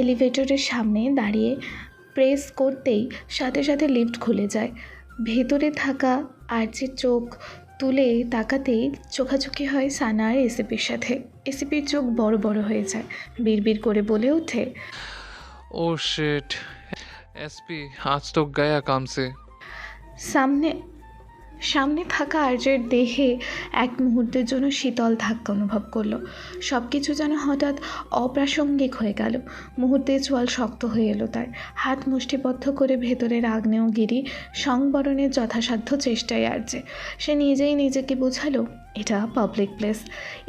এলিভেটরের সামনে দাঁড়িয়ে প্রেস করতেই সাথে সাথে লিফট খুলে যায়। ভেতরে থাকা আর্যের চোখ তুলে তাকাতেই চোখাচোখি হয় সানা আর এসিপির সাথে। এসিপির চোখ বড় বড় হয়ে যায়, বিড়বিড় করে বলে ওঠে, ও শিট, এসপি আজ তো গায়া কামছে। সামনে সামনে থাকা আর্যের দেহে এক মুহূর্তের জন্য শীতল ধাক্কা অনুভব করলো। সব কিছু যেন হঠাৎ অপ্রাসঙ্গিক হয়ে গেল। মুহূর্তে চোয়াল শক্ত হয়ে এলো তার। হাত মুষ্টিবদ্ধ করে ভেতরের আগ্নেয়গিরি সংবরণের যথাসাধ্য চেষ্টায় আর্যে। সে নিজেই নিজেকে বোঝালো এটা পাবলিক প্লেস।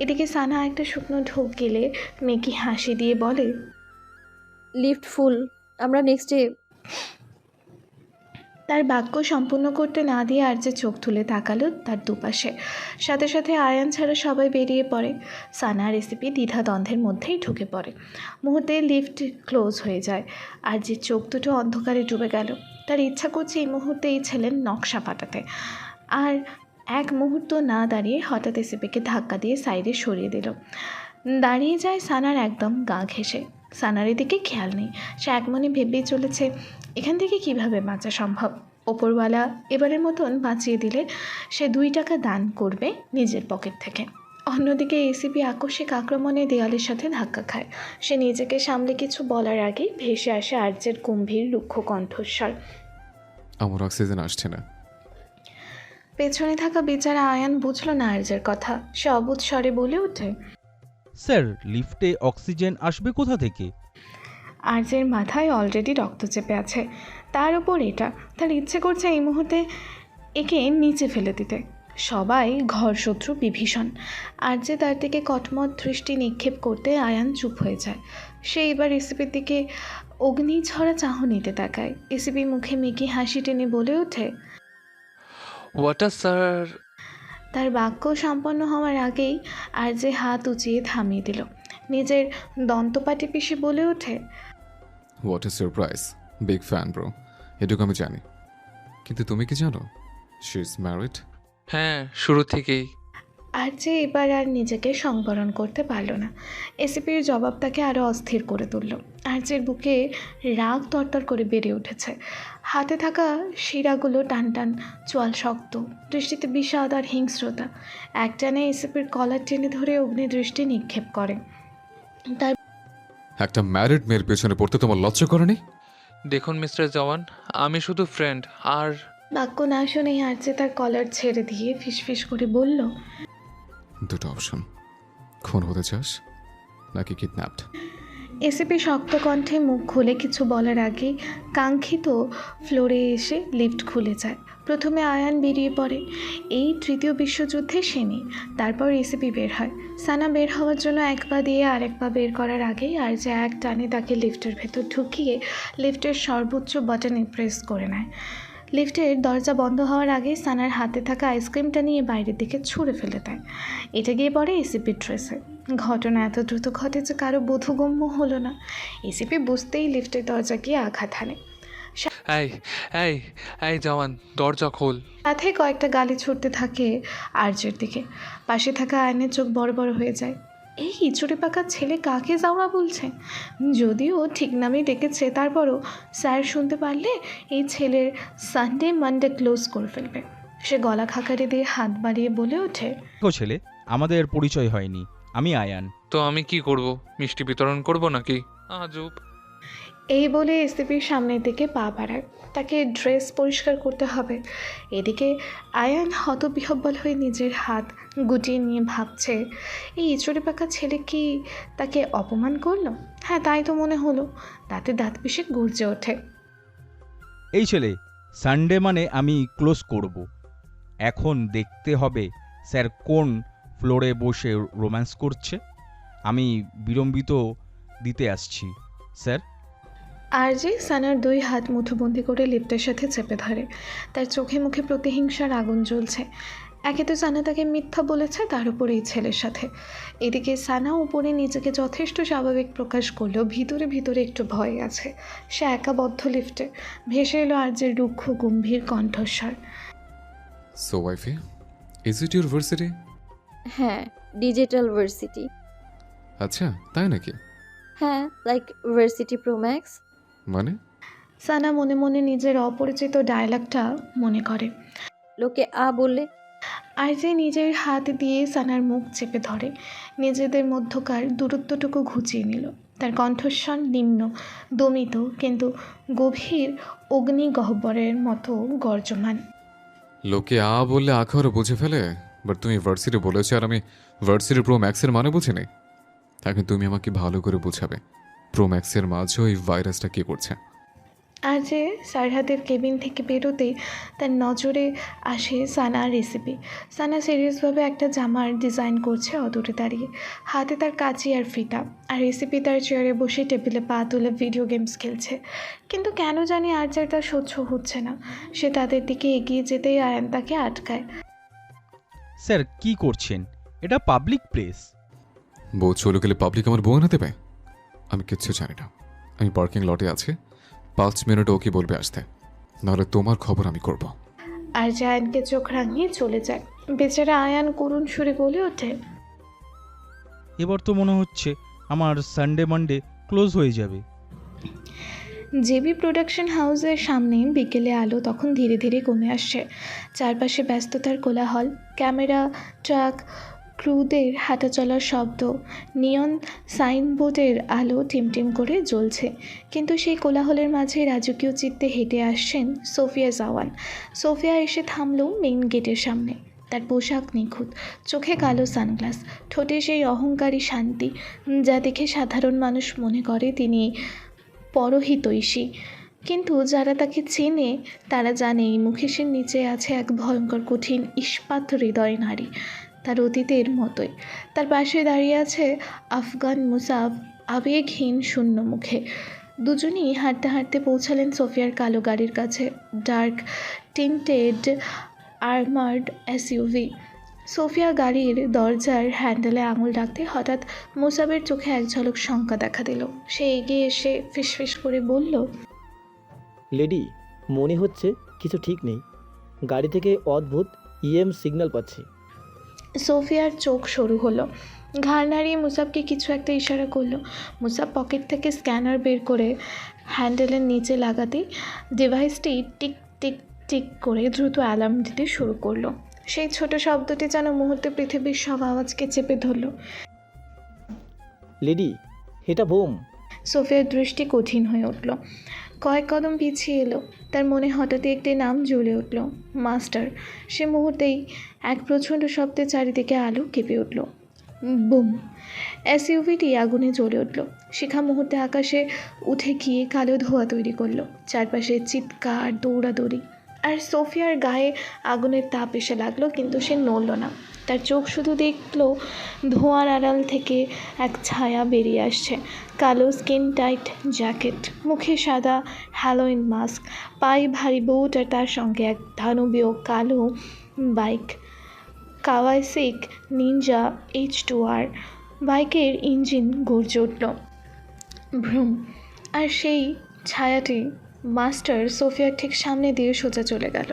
এদিকে সানা একটা শুকনো ঢোক গেলে মেকি হাসি দিয়ে বলে, লিফট ফুল, আমরা নেক্সটে। তার বাক্য সম্পূর্ণ করতে না দিয়ে আর্যে চোখ তুলে তাকালো তার দুপাশে। সাথে সাথে আয়ান ছাড়া সবাই বেরিয়ে পড়ে। সানা রেসিপি দ্বিধাদ্বন্দ্বের মধ্যেই ঢুকে পড়ে। মুহূর্তে লিফট ক্লোজ হয়ে যায়। আর্যের চোখ দুটো অন্ধকারে ডুবে গেল। তার ইচ্ছা করছে এই মুহূর্তে এই ছেলের নকশা পাঠাতে। আর এক মুহূর্ত না দাঁড়িয়ে হঠাৎ রেসিপিকে ধাক্কা দিয়ে সাইডে সরিয়ে দিল। দাঁড়িয়ে যায় সানার একদম গা ঘেঁষে। সানার দিকে খেয়াল নেই। সে এক মনে ভেবেই চলেছে এখান থেকে কিভাবে বাঁচা সম্ভব। ওপরওয়ালা এবারের মতন বাঁচিয়ে দিলে সে 2 টাকা দান করবে নিজের পকেট থেকে। অন্যদিকে এসিপি আকস্মিক আক্রমণে দেয়ালের সাথে ধাক্কা খায়। সে নিজেকে সামলে কিছু বলার আগেই ভেসে আসে আর্যের গম্ভীর রুক্ষ কণ্ঠস্বর, আমার অক্সিজেন আসছে না। পেছনে থাকা বেচারা আয়ান বুঝল না আর্যের কথা। সে অবুঝ স্বরে বলে ওঠে, স্যার লিফটে অক্সিজেন আসবে কোথা থেকে? আর্যের মাথায় অলরেডি রক্ত চেপে আছে। তার উপর এটা, তার ইচ্ছে করছে এই মুহূর্তে একে নিচে ফেলে দিতে। সবাই ঘরশত্রু বিভীষণ। আর্যে তার দিকে কটমট দৃষ্টি নিক্ষেপ করতে আয়ান চুপ হয়ে যায়। সে এবার এসিপির দিকে অগ্নিঝরা চাহনিতে তাকায়। এসিপি মুখে মেকি হাসি টেনে বলে ওঠে, ওয়াটার স্যার। তার বাক্য সম্পন্ন হওয়ার আগেই আর্যে হাত উঁচিয়ে থামিয়ে দিল। নিজের দন্তপাটি পিষে বলে ওঠে, what is surprise, big fan bro, এটুকু আমি জানি। কিন্তু তুমি কি জানো শি ইজ ম্যারিড? হ্যাঁ, শুরু থেকেই। আর্যে এবার আর নিজেকে সংবরণ করতে পারল না। এসিপির জবাব তাকে আরও অস্থির করে তুলল। আর্যের বুকে রাগ তরতর করে বেড়ে উঠেছে। হাতে থাকা শিরাগুলো টান টান, চোয়াল শক্ত, দৃষ্টিতে বিষাদ আর হিংস্রতা। একটানে এসিপির কলার টেনে ধরে অগ্নি দৃষ্টি নিক্ষেপ করে। তার একটা ম্যারিড মেয়ের পেছনে পড়তে তোমার লজ্জা করেনি? দেখুন মিস্টার জওয়ান, আমি শুধু ফ্রেন্ড। আর বাক্য না শুনেই আর্যে তার কলার ছেড়ে দিয়ে ফিসফিস করে বলল, দুটো অপশন, খুন হতে চাস নাকি কিডন্যাপড? এসিপি শক্ত কণ্ঠে মুখ খুলে কিছু বলার আগেই কাঙ্ক্ষিত ফ্লোরে এসে লিফট খুলে যায়। প্রথমে আয়ান বেরিয়ে পড়ে। এই তৃতীয় বিশ্বযুদ্ধে সে নেই। তারপর এসিপি বের হয়। সানা বের হওয়ার জন্য এক পা দিয়ে আরেক পা বের করার আগেই আর যে এক টানে তাকে লিফটের ভেতর ঢুকিয়ে লিফটের সর্বোচ্চ বাটনে প্রেস করে নেয়। লিফটের দরজা বন্ধ হওয়ার আগে সানার হাতে থাকা আইসক্রিমটা নিয়ে বাইরের দিকে ছুঁড়ে ফেলে দেয়। এটা গিয়ে পড়ে এসিপির ড্রেসে। ঘটনা এত দ্রুত ঘটে যে কারো বোধগম্য হলো না। এসিপি বুঝতেই লিফটের দরজা গিয়ে আঘাত হানে। এই এই এই জওয়ান, দরজা খোল। সাথে কয়েকটা গালি ছুটতে থাকে আর্যের দিকে। পাশে থাকা আয়নের চোখ বড় বড় হয়ে যায়। এই ইঁচড়ে পাকা ছেলে কাকে যাওয়া বলছে? যদিও ঠিক নামেই ডেকেছে, তারপরও স্যার শুনতে পারলে এই ছেলের সানডে মানডে ক্লোজ করে ফেলবে। সে গলা খাকারি দিয়ে হাত বাড়িয়ে বলে ওঠে, দেখো ছেলে, আমাদের পরিচয় হয়নি। আমি আয়ান। তো আমি কি করব? মিষ্টি বিতরণ করব নাকি? আজব। এই বলে এসিপির সামনের দিকে পা বাড়ায়। তাকে ড্রেস পরিষ্কার করতে হবে। এদিকে আয়ান হতবিহ্বল হয়ে নিজের হাত গুটিয়ে নিয়ে ভাবছে, এই ইঁচড়ে পাকা ছেলে কি তাকে অপমান করলো? হ্যাঁ, তাই তো মনে হলো। দাঁতে দাঁত পিষে গর্জে ওঠে, এই ছেলে, সানডে মানে আমি ক্লোজ করব। এখন দেখতে হবে স্যার কোন ফ্লোরে বসে রোম্যান্স করছে। আমি বিলম্বিত দিতে আসছি স্যার। আরজি সানার 2 হাত মুঠোবন্দি করে লিফটের সাথে চেপে ধরে। তার চোখে মুখে প্রতিহিংসার আগুন জ্বলছে। একে তো সানা তাকে মিথ্যা বলেছে, তার উপরে এই ছেলের সাথে। এদিকে সানা উপরে নিজেকে যথেষ্ট স্বাভাবিক প্রকাশ করলেও ভিতরে ভিতরে একটু ভয় আছে। সে একাবদ্ধ লিফটে। ভেসে এলো আর্যের রুক্ষ গম্ভীর কণ্ঠস্বর, so wifey, is it your varsity? হ্যাঁ, ডিজিটাল ভার্সিটি। আচ্ছা, তাই নাকি? হ্যাঁ, লাইক ভার্সিটি প্রো ম্যাক্স। মানে? সানা মনে মনে নিজের অপরিচিত ডায়লগটা মনে করে। লোকে বললে আরজে নিজের হাত দিয়ে সানার মুখ চেপে ধরে নিজেদের মধ্যকার দূরত্বটুকু ঘুচিয়ে নিল। তার কণ্ঠস্বর নিম্ন, দমিত, কিন্তু গভীর অগ্নিগহ্বরের মতো গর্জমান। লোকে বললে আখারও বুঝে ফেলে, বাট তুমি ভার্সিটি বলেছো আর আমি ভার্সিটি প্রো ম্যাক্সের মানে বুঝিনি। এখন তুমি আমাকে ভালো করে বুঝাবে প্রো ম্যাক্সের মাঝে ওই ভাইরাসটা কী করছে। আরজে সারহাদের কেবিন থেকে বেরোতেই তার নজরে আসে সানার রেসিপি। সানা সিরিয়াসভাবে একটা জামার ডিজাইন করছে অদূরে দাঁড়িয়ে, হাতে তার কাঁচি আর ফিতা। আর রেসিপি তার চেয়ারে বসে টেবিলে পা তুলে ভিডিও গেমস খেলছে। কিন্তু কেন জানি আরজের তার সহ্য হচ্ছে না। সে তাদের দিকে এগিয়ে যেতেই আয়ান তাকে আটকায়। স্যার কি করছেন? এটা পাবলিক প্লেস। বউ চলে গেলে পাবলিক আমার বউ আনাতে পায়? আমি কিচ্ছু জানি না। আমি পার্কিং লটে আছি, 5 মিনিট ও কি বলবে আসতে, নাহলে তোমার খবর আমি করব। আরজে আয়ানকে চোখ রাঙিয়ে চলে যায়। বেচারা আয়ান করুণ সুরে বলে ওঠে, এবার তো মনে হচ্ছে আমার সানডে মানডে ক্লোজ হয়ে যাবে। জেবি প্রোডাকশন হাউসের সামনে বিকেলে আলো তখন ধীরে ধীরে কমে আসছে। চারপাশে ব্যস্ততার কোলাহল, ক্যামেরা, ট্রাক, ক্রুদের হাঁটা চলার শব্দ, নিয়ন সাইনবোর্ডের আলো টিমটিম করে জ্বলছে। কিন্তু সেই কোলাহলের মাঝে রাজকীয় চিত্তে হেঁটে আসছেন সোফিয়া জাওয়ান। সোফিয়া এসে থামল মেইন গেটের সামনে। তার পোশাক নিখুঁত, চোখে কালো সানগ্লাস, ঠোঁটে সেই অহংকারী শান্তি যা দেখে সাধারণ মানুষ মনে করে তিনি পরহিতৈষী। কিন্তু যারা তাকে চেনে তারা জানে এই মুখেশের নিচে আছে এক ভয়ঙ্কর কঠিন ইস্পাত হৃদয় নারী, তার অতীতের মতোই। তার পাশে দাঁড়িয়ে আছে আফগান মুসাফ, আবেগহীন শূন্য মুখে। দুজনেই হাঁটতে হাঁটতে পৌঁছালেন সোফিয়ার কালো গাড়ির কাছে, dark tinted armoured SUV. Sophia গাড়ির দরজার হ্যান্ডেলে আঙুল রাখতে হঠাৎ মুসাবের চোখে এক ঝলক শঙ্কা দেখা দিল। সে এগিয়ে এসে ফিসফিস করে বলল, লেডি, মনে হচ্ছে কিছু ঠিক নেই। গাড়ি থেকে অদ্ভুত সিগন্যাল পাচ্ছি। সোফিয়ার চোখ সরু হলো, ঘাড় নাড়িয়ে মুসাবকে কিছু একটা ইশারা করলো। মুসাব পকেট থেকে স্ক্যানার বের করে হ্যান্ডেলের নিচে লাগাতেই ডিভাইসটি টিক টিক টিক করে দ্রুত অ্যালার্ম দিতে শুরু করলো। সেই ছোট শব্দটি যেন মুহূর্তে পৃথিবীর সব আওয়াজকে চেপে ধরলো। লেডি, এটা বোম। সোফিয়ার দৃষ্টি কঠিন হয়ে উঠল, কয়েক কদম পিছিয়ে এলো। তার মনে হঠাৎই একটি নাম জ্বলে উঠল, মাস্টার। সে মুহূর্তেই এক প্রচণ্ড শব্দে চারিদিকে আলো কেঁপে উঠল। বুম! এসইউভিটি আগুনে জ্বলে উঠল। শিখা মুহূর্তে আকাশে উঠে গিয়ে কালো ধোঁয়া তৈরি করলো। চারপাশে চিৎকার, দৌড়াদৌড়ি। আর সোফিয়ার গায়ে আগুনের তাপ এসে লাগলো, কিন্তু সে নড়ল না। তার চোখ শুধু দেখল ধোঁয়ার আড়াল থেকে এক ছায়া বেরিয়ে আসছে। কালো স্কিন টাইট জ্যাকেট, মুখে সাদা হ্যালোইন মাস্ক, পায়ে ভারী বুট, আর তার সঙ্গে এক দানবীয় কালো বাইক, কাওয়াসাকি নিনজা H2R। বাইকের ইঞ্জিন গর্জে উঠল, ভ্রুম! আর সেই ছায়াটি মাস্টার সোফিয়ার ঠিক সামনে দিয়ে সোজা চলে গেল,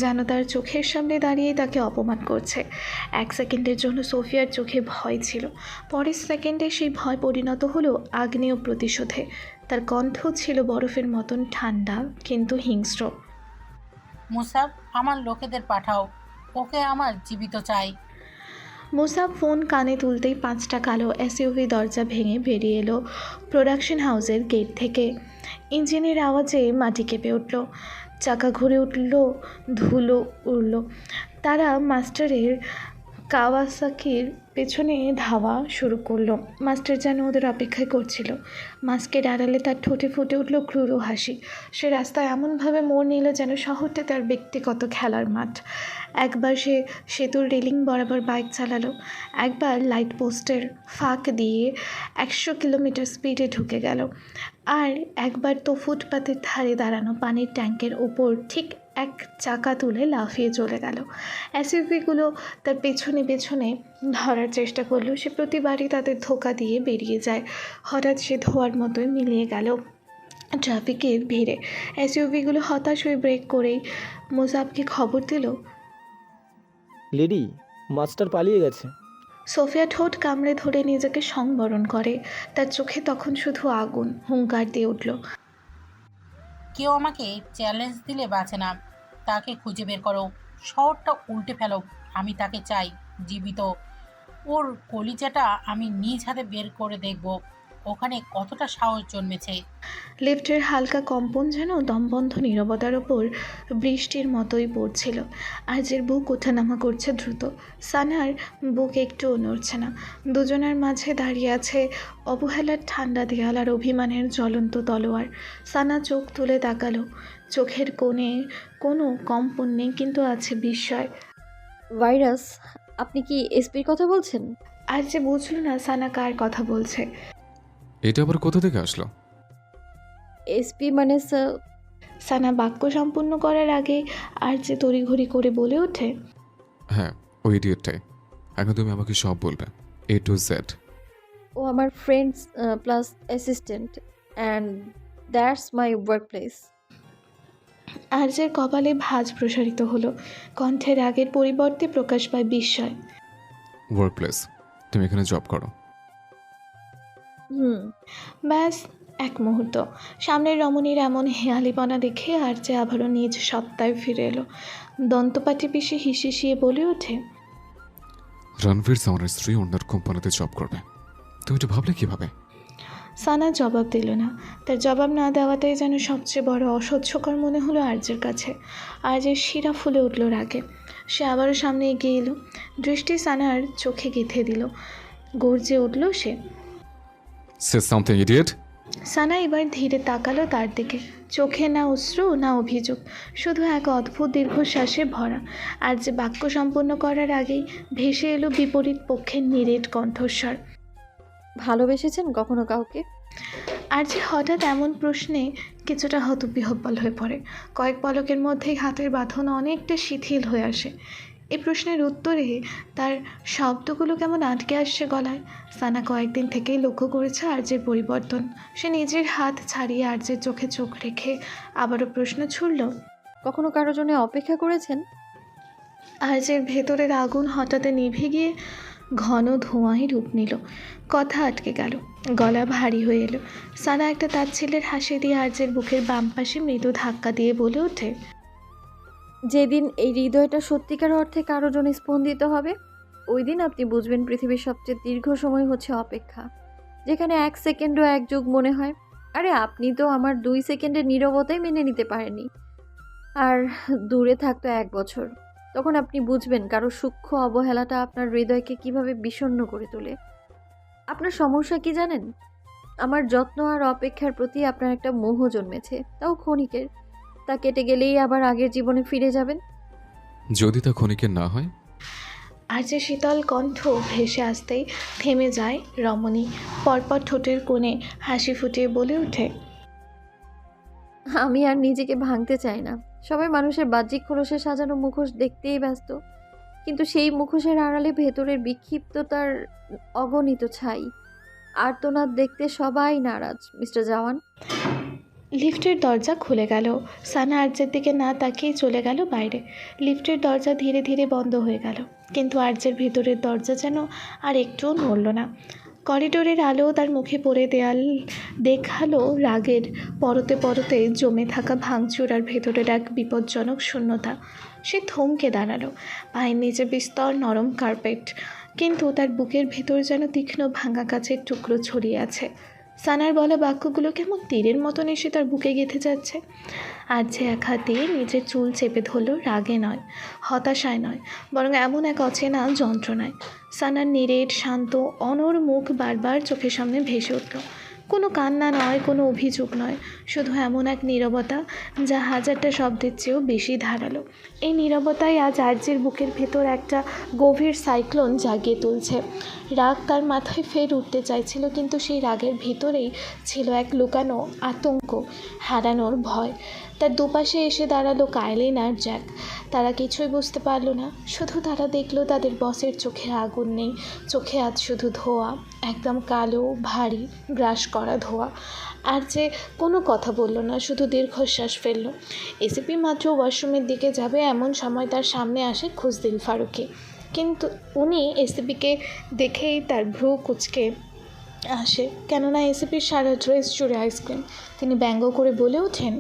যেন তার চোখের সামনে দাঁড়িয়ে তাকে অপমান করছে। এক সেকেন্ডের জন্য সোফিয়ার চোখে ভয় ছিল, পরের সেকেন্ডে সেই ভয় পরিণত হলো আগ্নেয় প্রতিশোধে। তার কণ্ঠ ছিল বরফের মতন ঠান্ডা কিন্তু হিংস্র। মুসাব, আমার লোকেদের পাঠাও, ওকে আমার জীবিত চাই। মুসাব ফোন কানে তুলতেই 5টা কালো এসইউভি দরজা ভেঙে বেরিয়ে এলো প্রোডাকশন হাউসের গেট থেকে। ইঞ্জিনের আওয়াজে মাটি কেঁপে উঠল, চাকা ঘুরে উঠল, ধুলো উড়ল। তারা মাস্টারের কাওয়াসাকির পেছনে ধাওয়া শুরু করলো। মাস্টার যেন ওদের অপেক্ষায় করছিল। মাস্কের আড়ালে তার ঠোঁটে ফুটে উঠল ক্রূর হাসি। সে রাস্তায় এমনভাবে মোড় নিল যেন শহরটা তার ব্যক্তিগত খেলার মাঠ। একবার সে সেতুর রেলিং বরাবর বাইক চালালো, একবার লাইট পোস্টের ফাঁক দিয়ে 100 কিলোমিটার স্পিডে ঢুকে গেল, আর একবার তো ফুটপাতের ধারে দাঁড়ানো পানির ট্যাঙ্কের ওপর ঠিক এক চাকা তুলে লাফিয়ে চলে গেল। এসইউভিগুলো তার পেছনে পেছনে ধরার চেষ্টা করলো। সে প্রতিবারই তাদের ধোঁকা দিয়ে বেরিয়ে যায়। হঠাৎ সে ধোঁয়ার মতোই মিলিয়ে গেল ট্রাফিকের ভিড়ে। এসইউভিগুলো হতাশ হয়ে ব্রেক করেই মুসাবকে খবর দিল, লেডি, মাস্টার পালিয়ে গেছে। সোফিয়া ঠোঁট কামড়ে ধরে নিজেকে সংবরণ করে। তার চোখে তখন শুধু আগুন। হুঙ্কার দিয়ে উঠল, কেউ আমাকে চ্যালেঞ্জ দিলে বাঁচে না, তাকে খুঁজে বের করো। শহরটা উল্টে ফেলো। আমি তাকে চাই জীবিত। ওর কলিজাটা আমি নিজ হাতে বের করে দেখব ওখানে কতটা সাহস জন্মেছে। লিফটের হালকা কম্পন যেন দমবন্ধ নীরবতার ওপর বৃষ্টির মতোই পড়ছিল। আর্যের বুক ওঠানামা করছে দ্রুত। সানার বুক একটুও নড়ছে না। দুজনের মাঝে দাঁড়িয়ে আছে অবহেলার ঠান্ডা দেয়াল আর অভিমানের জ্বলন্ত তলোয়ার। সানা চোখ তুলে তাকালো। চোখের কোণে কোনো কম্পন নেই, কিন্তু আছে বিস্ময়। ভাইরাস, আপনি কি এসপির কথা বলছেন? আর্য বুঝল না সানা কার কথা বলছে। এটা আবার কোথা থেকে আসলো? এসপি মানে স্যার? সানা বাক্য সম্পূর্ণ করার আগে আর্য তড়িঘড়ি করে বলে ওঠে, হ্যাঁ, ওই ইডিয়েটটাই। এখন তুমি আমাকে সব বলবে, A to Z। ও আমার friends plus assistant and that's my workplace. আর্যের কপালে ভাঁজ প্রসারিত হলো। কণ্ঠে রাগের পরিবর্তে প্রকাশ পায় বিস্ময়। Work place? তুমি এখানে জব করো? ব্যাস এক মুহূর্ত সামনের রমণীর এমন হেয়ালিপনা দেখে আর্য আবারও নিজ সত্তায় ফিরে এলো। দন্তপাটি পিষে হিসিয়ে বলে ওঠে, রণবীর আমার স্ত্রী অন্যের কোম্পানিতে জব করবে, তুমি এটা ভাবলে কিভাবে? সানা জবাব দিল না। তার জবাব না দেওয়াটাই যেন সবচেয়ে বড় অসহ্যকর মনে হলো আর্যের কাছে। আর্যের শিরা ফুলে উঠল রাগে। সে আবারও সামনে এগিয়ে এলো, দৃষ্টি সানার চোখে গেঁথে দিল। গর্জে উঠল সে, সে সামথিং ইডিয়েট। সানা এবার ধীরে তাকালো তার দিকে। চোখে না অশ্রু না অভিযোগ, শুধু এক অদ্ভুত দীর্ঘশ্বাসে ভরা। আর যে বাক্য সম্পন্ন করার আগেই ভেসে এলো বিপরীত পক্ষের নিরেট কণ্ঠস্বর, ভালোবেসেছেন কখনো কাউকে? আর যে হঠাৎ এমন প্রশ্নে কিছুটা হতবিহ্বল হয়ে পড়ে। কয়েক পলকের মধ্যেই হাতের বাঁধন অনেকটা শিথিল হয়ে আসে। এই প্রশ্নের উত্তরে তার শব্দগুলো কেমন আটকে আসছে গলায়। সানা কয়েকদিন থেকেই লক্ষ্য করেছে আর্যের পরিবর্তন। সে নিজের হাত ছাড়িয়ে আর্যের চোখে চোখ রেখে আবারও প্রশ্ন ছুড়ল, কখনো কারোর জন্য অপেক্ষা করেছেন? আর্যের ভেতরের আগুন হঠাৎ নিভে গিয়ে ঘন ধোঁয়ায় রূপ নিল। কথা আটকে গেল, গলা ভারী হয়ে এলো। সানা একটা তাচ্ছিল্যের হাসি দিয়ে আর্যের বুকের বাম পাশে মৃদু ধাক্কা দিয়ে বলে ওঠে, যেদিন এই হৃদয়টা সত্যিকার অর্থে কারোর জন্য স্পন্দিত হবে, ওই দিন আপনি বুঝবেন পৃথিবীর সবচেয়ে দীর্ঘ সময় হচ্ছে অপেক্ষা, যেখানে 1 সেকেন্ডও 1 যুগ মনে হয়। আরে আপনি তো আমার 2 সেকেন্ডের নীরবতাই মেনে নিতে পারেননি, আর দূরে থাকতো 1 বছর। তখন আপনি বুঝবেন কারো সূক্ষ্ম অবহেলাটা আপনার হৃদয়কে কিভাবে বিষণ্ণ করে তোলে। আপনার সমস্যা কি জানেন? আমার যত্ন আর অপেক্ষার প্রতি আপনার একটা মোহ জন্মেছে, তাও ক্ষণিকের। তা কেটে গেলেই আবার আগের জীবনে ফিরে যাবেন। যদি তা ক্ষণিকের না হয়? আর যে শীতল কণ্ঠ ভেসে আসতেই থেমে যায় রমণী। পরপর ঠোঁটের কোণে হাসি ফুটিয়ে বলে ওঠে, আমি আর নিজেকে ভাঙতে চাই না। সবাই মানুষের বাহ্যিক খোলসে সাজানো মুখোশ দেখতেই ব্যস্ত, কিন্তু সেই মুখোশের আড়ালে ভেতরের বিক্ষিপ্ততার অগণিত ছাই। আর্তনাদ দেখতে সবাই নারাজ। মিস্টার জওয়ান। লিফটের দরজা খুলে গেল। সানা আর্যের দিকে না তাকিয়ে চলে গেল বাইরে। লিফটের দরজা ধীরে ধীরে বন্ধ হয়ে গেল, কিন্তু আর্যের ভেতরের দরজা যেন আর একটুও নড়ল না। করিডোরের আলো তার মুখে পড়ে দেয়াল দেখালো রাগের পরতে পরতে জমে থাকা ভাঙচুর আর ভেতরের এক বিপজ্জনক শূন্যতা। সে থমকে দাঁড়ালো। পায়ের নিচে বিস্তর নরম কার্পেট, কিন্তু তার বুকের ভেতর যেন তীক্ষ্ণ ভাঙা কাচের টুকরো ছড়িয়ে আছে। সানার বলা বাক্যগুলো কেমন তীরের মতন এসে তার বুকে গেঁথে যাচ্ছে। আর যে এক হাতে নিজের চুল চেপে ধরল, রাগে নয়, হতাশায় নয়, বরং এমন এক অচেনা যন্ত্রণায়। সানার নিরেট শান্ত অনড় মুখ বারবার চোখের সামনে ভেসে উঠল। কোনো কান্না নয়, কোনো অভিযোগ নয়, শুধু এমন এক নীরবতা যা হাজারটা শব্দের চেয়েও বেশি ধারালো। এই নীরবতায় আজ আর্যের বুকের ভেতর একটা গভীর সাইক্লোন জাগিয়ে তুলছে। রাগ তার মাথায় ফের উঠতে চাইছিল, কিন্তু সেই রাগের ভেতরেই ছিল এক লুকানো আতঙ্ক, হারানোর ভয়। তার দুপাশে এসে দাঁড়ালো কাইলিন আর জ্যাক। তারা কিছুই বুঝতে পারল না, শুধু তারা দেখলো তাদের বসের চোখে আগুন নেই, চোখে আজ শুধু ধোঁয়া, একদম কালো ভারী গ্রাস করা ধোঁয়া। আর যে কোনো কথা বলল না, শুধু দীর্ঘশ্বাস ফেলল। এসিপি মাত্র ওয়াশরুমের দিকে যাবে এমন সময় তার সামনে আসে খুশদিল ফারুকি। কিন্তু উনি এসিপিকে দেখেই তার ভ্রু কুঁচকে আসে, কেননা এসিপির সারা ড্রেস জুড়ে আইসক্রিম। তিনি ব্যঙ্গ করে বলে ওঠেন,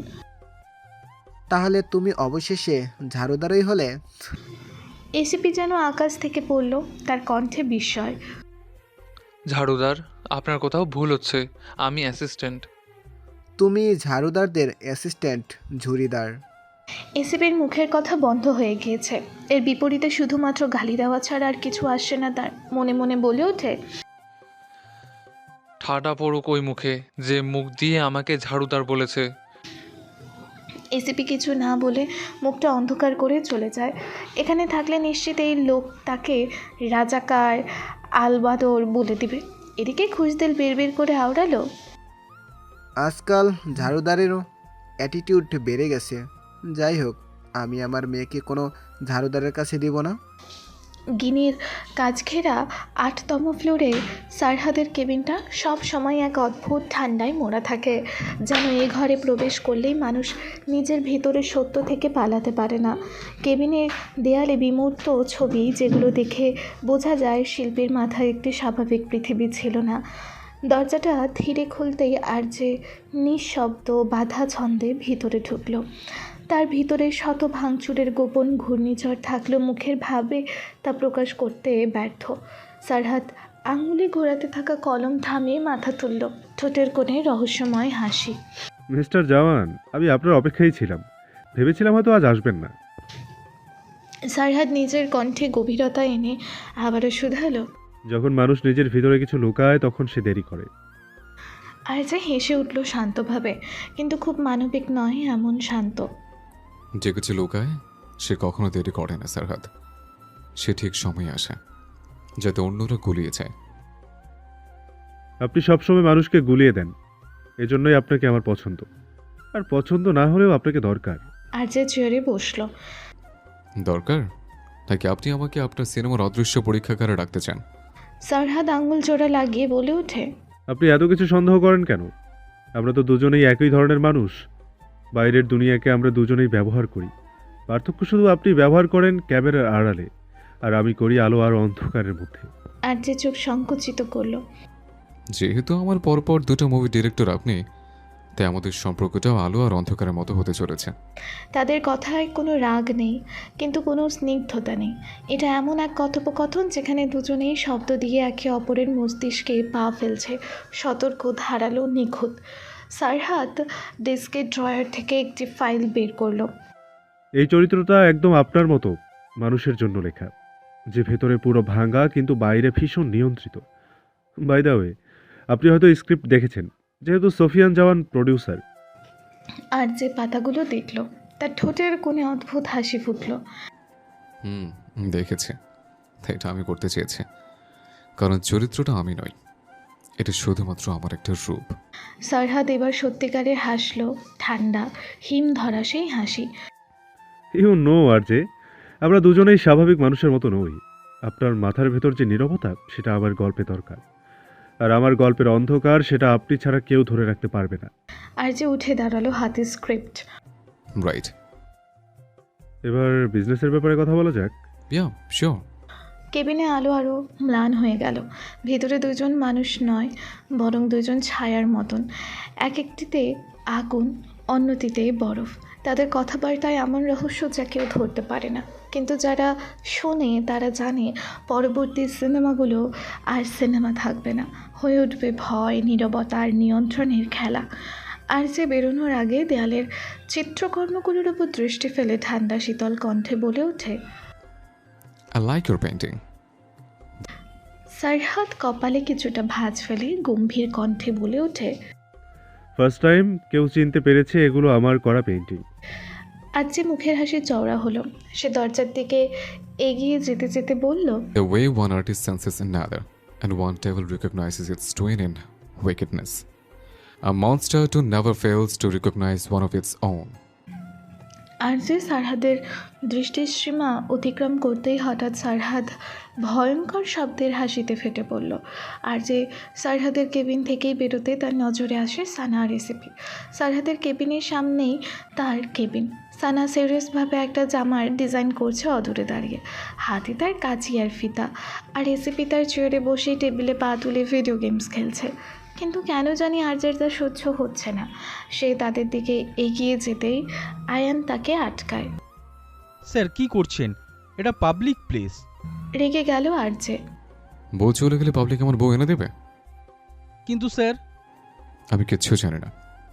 তাহলে তুমি অবশেষে ঝাড়ুদারই হলে? এসিপি যেন আকাশ থেকে পড়ল, তার কণ্ঠে বিস্ময়। ঝাড়ুদার, আপনার কোথাও ভুল হচ্ছে, আমি অ্যাসিস্ট্যান্ট। তুমি ঝাড়ুদারদের অ্যাসিস্ট্যান্ট ঝুড়িদার। এসিপির মুখের কথা বন্ধ হয়ে গিয়েছে। এর বিপরীতে শুধুমাত্র গালি দেওয়া ছাড়া আর কিছু আসছে না তার। মনে মনে বলে ওঠে, ঠাডা পড়ুক ওই মুখে যে মুখ দিয়ে আমাকে ঝাড়ুদার বলেছে। এসিপি কিছু না বলে মুখটা অন্ধকার করে চলে যায়। এখানে থাকলে নিশ্চিত এই লোক তাকে রাজাকার আলবাদর বলে দিবে। এদিকে খুশদিল বিড়বিড় করে আওড়ালো, আজকাল ঝাড়ুদারেরও অ্যাটিটিউড বেড়ে গেছে। যাই হোক, আমি আমার মেয়েকে কোনো ঝাড়ুদারের কাছে দিব না। গিনির কাজ ঘেরা ৮তম ফ্লোরে সারহাদের কেবিনটা সব সময় এক অদ্ভুত ঠান্ডায় মোড়া থাকে। যেন এ ঘরে প্রবেশ করলেই মানুষ নিজের ভেতরের সত্য থেকে পালাতে পারে না। কেবিনের দেয়ালে বিমূর্ত ছবি, যেগুলো দেখে বোঝা যায় শিল্পীর মাথায় একটি স্বাভাবিক পৃথিবী ছিল না। দরজাটা ধীরে খুলতেই আর যে নিঃশব্দ বাধা ছন্দে ভিতরে ঢুকলো। তার ভিতরে শত ভাঙচুরের গোপন ঘূর্ণিঝড় থাকলেও মুখের ভাবে তা প্রকাশ করতে ব্যর্থ। সারহাদ আঙুলে ঘোরাতে থাকা কলম থামিয়ে মাথা তুলল, ঠোঁটের কোণে রহস্যময় হাসি। মিস্টার জওয়ান, আমি আপনার অপেক্ষায় ছিলাম। ভেবেছিলাম হয়তো আজ আসবেন না। সারহাদ নিজের কণ্ঠে গভীরতা এনে আবারও শুধালো, যখন মানুষ নিজের ভিতরে কিছু লুকায় তখন সে দেরি করে। আর যে হেসে উঠল শান্তভাবে, কিন্তু খুব মানবিক নয় এমন শান্ত। যে কিছু লুকায় সে কখনো দেরি করে না সারহাদ। সে ঠিক সময়ে আসে, যাতে অন্যরা গুলিয়ে যায়। আপনি সবসময় মানুষকে গুলিয়ে দেন, এজন্যই আপনাকে আমার পছন্দ। আর পছন্দ না হলেও আপনাকে দরকার। আর যে চেয়ারে বসলো। দরকার নাকি আপনি আমাকে আপনার সিনেমার অদৃশ্য পরীক্ষাগারে রাখতে চান? সারহাদ আঙুল জোড়া লাগিয়ে বলে ওঠে, আপনি এত কিছু সন্দেহ করেন কেন? আমরা তো দুজনেই একই ধরনের মানুষ। বাইরের দুনিয়াকে আমরা দুজনেই ব্যবহার করি। পার্থক্য শুধু আপনি ব্যবহার করেন ক্যামেরার আড়ালে, আর আমি করি আলো আর অন্ধকারের মধ্যে। আর যে চোখ সংকুচিত করলো। যেহেতু আমার পরপর দুটো মুভি ডিরেক্টর আপনি, তাই আমাদের সম্পর্কটাও আলো আর অন্ধকারের মতো হতে চলেছে। তাদের কথায় কোনো রাগ নেই, কিন্তু কোনো স্নিগ্ধতা নেই। এটা এমন এক কথোপকথন যেখানে দুজনেই শব্দ দিয়ে একে অপরের মস্তিষ্কে পা ফেলছে, সতর্ক, ধারালো, নিখুঁত। সারহাদ ডেস্কের ড্রয়ার থেকে একটি ফাইল বের করলো। এই চরিত্রটা একদম আপনার মতো মানুষের জন্য লেখা, যে ভেতরে পুরো ভাঙা কিন্তু বাইরে ভীষণ নিয়ন্ত্রিত। বাই দ্য ওয়ে, আপনি হয়তো স্ক্রিপ্ট দেখেছেন, যেহেতু সোফিয়ান জওয়ান প্রডিউসার। আর যে পাতাগুলো দেখলো, তার ঠোঁটের কোণে অদ্ভুত হাসি ফুটলো। দেখেছি, তাই এটা আমি করতে চেয়েছি। কারণ চরিত্রটা আমি নই, এটা শুধুমাত্র আমার একটা রূপ। সারহাদ এবার সত্যিকারের হাসলো, ঠান্ডা হিম ধরা সেই হাসি। ইউ নো আর যে, আমরা দুজনেই স্বাভাবিক মানুষের মতো নই। আপনার মাথার ভেতর যে নীরবতা, সেটা আমার গল্পে দরকার। আর আমার গল্পের অন্ধকার, সেটা আপনি ছাড়া কেউ ধরে রাখতে পারবে না। আর যে উঠে দাঁড়ালো, হাতে স্ক্রিপ্ট। রাইট, এবার বিজনেসের ব্যাপারে কথা বলা যাক। Yeah sure. কেবিনে আলো আরও ম্লান হয়ে গেল। ভেতরে দুজন মানুষ নয়, বরং দুজন ছায়ার মতন। এক একটিতে আগুন, অন্যটিতে বরফ। তাদের কথাবার্তায় এমন রহস্য যা কেউ ধরতে পারে না, কিন্তু যারা শোনে তারা জানে পরবর্তী সিনেমাগুলো আর সিনেমা থাকবে না, হয়ে উঠবে ভয়, নীরবতা আর নিয়ন্ত্রণের খেলা। আর যে বেরোনোর আগে দেয়ালের চিত্রকর্মগুলোর উপর দৃষ্টি ফেলে ঠান্ডা শীতল কণ্ঠে বলে ওঠে, I like your painting. সারহাদ কপালে কিছুটা ভাঁজ ফেলে গম্ভীর কণ্ঠে বলে ওঠে, ফার্স্ট টাইম কেউ চিনতে পেরেছে এগুলো আমার করা পেইন্টিং। আজ যে মুখের হাসি চওড়া হলো। সে দরজার দিকে এগিয়ে যেতে যেতে বলল, The way one artist senses another, and one devil recognizes its twin in wickedness. A monster too never fails to recognize one of its own. আর যে সারহাদের দৃষ্টির সীমা অতিক্রম করতেই হঠাৎ সারহাদ ভয়ঙ্কর শব্দের হাসিতে ফেটে পড়ল। আর যে সারহাদের কেবিন থেকেই বেরোতে তার নজরে আসে সানা আর রেসিপি। সারহাদের কেবিনের সামনেই তার কেবিন। সানা সিরিয়াসভাবে একটা জামার ডিজাইন করছে অদূরে দাঁড়িয়ে, হাতে তার কাঁচি আর ফিতা। আর রেসিপি তার চেয়ারে বসেই টেবিলে পা তুলে ভিডিও গেমস খেলছে। কিন্তু কেন জানি আর্যের তা সহ্য হচ্ছে না। সে তাদের দিকে এগিয়ে যেতেই আয়ান তাকে আটকায়। স্যার কি করছেন? এটা পাবলিক প্লেস। রেগে গেল আর্যে। বউ চলে গেলে পাবলিক আমার বউ এনে দেবে? কিন্তু স্যার, আমি কিচ্ছু জানি না।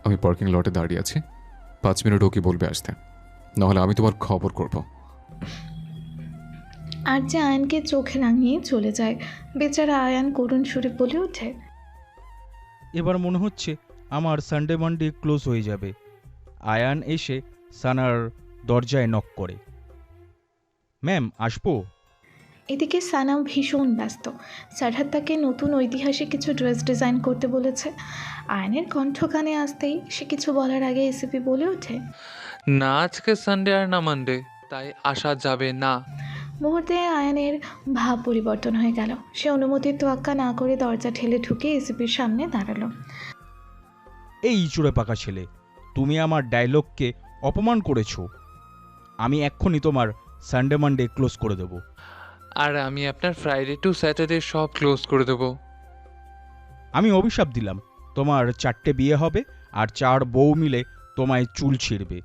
আমি পার্কিং লটে দাঁড়িয়ে আছি, 5 মিনিট ওকে বলবে আসতে, নাহলে আমি তোমার খবর করব। আর্যে আয়ানকে চোখে রাঙিয়ে চলে যায়। বেচারা আয়ান করুণ সুরে বলে ওঠে, এবার মনে হচ্ছে আমার সানডে মানডে ক্লোজ হয়ে যাবে। আয়ান এসে সানার দরজায় নক করে, ম্যাম আসবো? এদিকে সানাও ভীষণ ব্যস্ত। সারহাদ তাকে নতুন ঐতিহাসিক কিছু ড্রেস ডিজাইন করতে বলেছে। আয়নের কণ্ঠ কানে আসতেই সে কিছু বলার আগে এসিপি বলে ওঠে, না আজকে সানডে আর না মানডে, তাই আসা যাবে না। মুহূর্তে আয়নের ভাব পরিবর্তন হয়ে গেল। সে অনুমতির তোয়াক্কা না করে দরজা ঠেলে ঢুকে এসিপির সামনে দাঁড়ালো। এই চুড়ে পাকা ছেলে, তুমি আমার ডায়লগকে অপমান করেছো। আমি এক্ষুনি তোমার সানডে মানডে ক্লোজ করে দেবো। আর আমি আপনার ফ্রাইডে টু স্যাটারডে সব ক্লোজ করে দেবো। আমি অভিশাপ দিলাম, তোমার 4টে বিয়ে হবে আর 4 বউ মিলে তোমায় চুল ছিঁড়বে।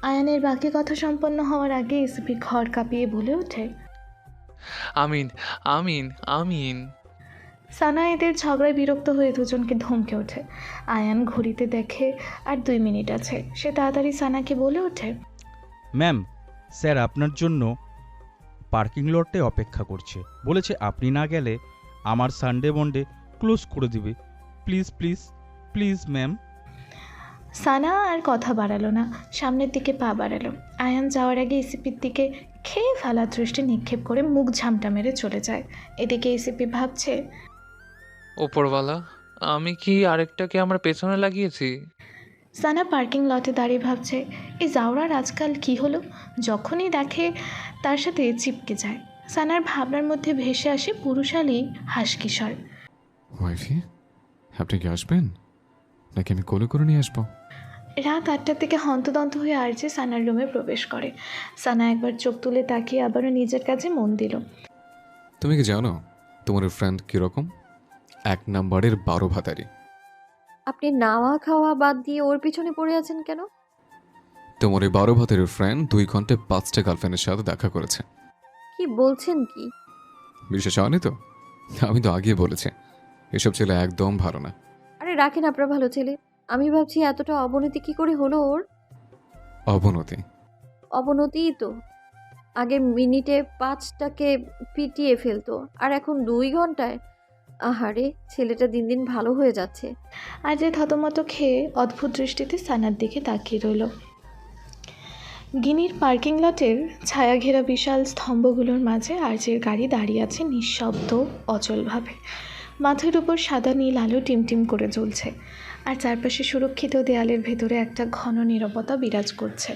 আয়ানের বাকি কথা সম্পন্ন হওয়ার আগে এসিপি ঘর কাঁপিয়ে বলে ওঠে, আমিন আমিন আমিন। সানা এদের ঝগড়ায় বিরক্ত হয়ে দুজনকে ধমকে ওঠে। আয়ান ঘড়িতে দেখে আর 2 মিনিট আছে। সে তাড়াতাড়ি সানাকে বলে ওঠে, ম্যাম, স্যার আপনার জন্য পার্কিং লটে অপেক্ষা করছে। বলেছে আপনি না গেলে আমার সানডে মন্ডে ক্লোজ করে দিবে। Please please please ma'am. Sana আর কথা বাড়ালো না, সামনের দিকে পা বাড়ালো। আয়ান যাওয়ার আগে এসিপির দিকে খেয়ে ফেলা দৃষ্টি নিক্ষেপ করে মুখ ঝামটা মেরে চলে যায়। এদিকে এসিপি ভাবছে, ওপরওয়ালা, আমি কি আরেকটাকে আমার পেছনে লাগিয়েছি? সানা পার্কিং লটে দাঁড়িয়ে ভাবছে, এই জাউরার আজকাল কি হলো? যখনই দেখে তার সাথে চিপকে যায়। সানার ভাবনার মধ্যে ভেসে আসে পুরুষালী হাসকিশোর। ওয়াইফি, আপনি কি আসবেন নাকি আমি কোলে করে নিয়ে আসবো? রাত 8টার থেকে হন্তদন্ত হয়ে আর্যে সানার রুমে প্রবেশ করে। সানা একবার চোখ তুলে তাকিয়ে আবারও নিজের কাজে মন দিল। তুমি কি জানো তোমার ফ্রেন্ড কীরকম? 1 নাম্বারের 12 ভাতারি। আপনি নাওয়া খাওয়া বাদ দিয়ে ওর পিছনে পড়ে আছেন কেন? তোমার এই 12 ভাতারের ফ্রেন্ড 2 ঘন্টায় 5টা গার্লফ্রেন্ডের সাথে দেখা করেছে। কি বলছেন কি? বিশ্বাস হয়নি তো? আমি তো আগেই বলেছি, এসব ছেলে একদম ভালো না। আরে রাখেন আপনার ভালো ছেলে। আমি ভাবছি এতটা অবনতি কি করে হলো ওর। অবনতি? অবনতিই তো। আগে মিনিটে 5টাকে পিটিয়ে ফেলতো, আর এখন 2 ঘন্টায়। আহারে, ছেলেটা দিন দিন ভালো হয়ে যাচ্ছে। আর্যে থতমত খেয়ে অদ্ভুত দৃষ্টিতে সানার দিকে তাকিয়ে রইল। গিনির পার্কিং লটের ছায়াঘেরা বিশাল স্তম্ভগুলোর মাঝে আর্যের গাড়ি দাঁড়িয়ে আছে নিঃশব্দ অচলভাবে। মাথার উপর সাদা নীল আলো টিমটিম করে জ্বলছে, আর চারপাশে সুরক্ষিত দেয়ালের ভেতরে একটা ঘন নীরবতা বিরাজ করছে।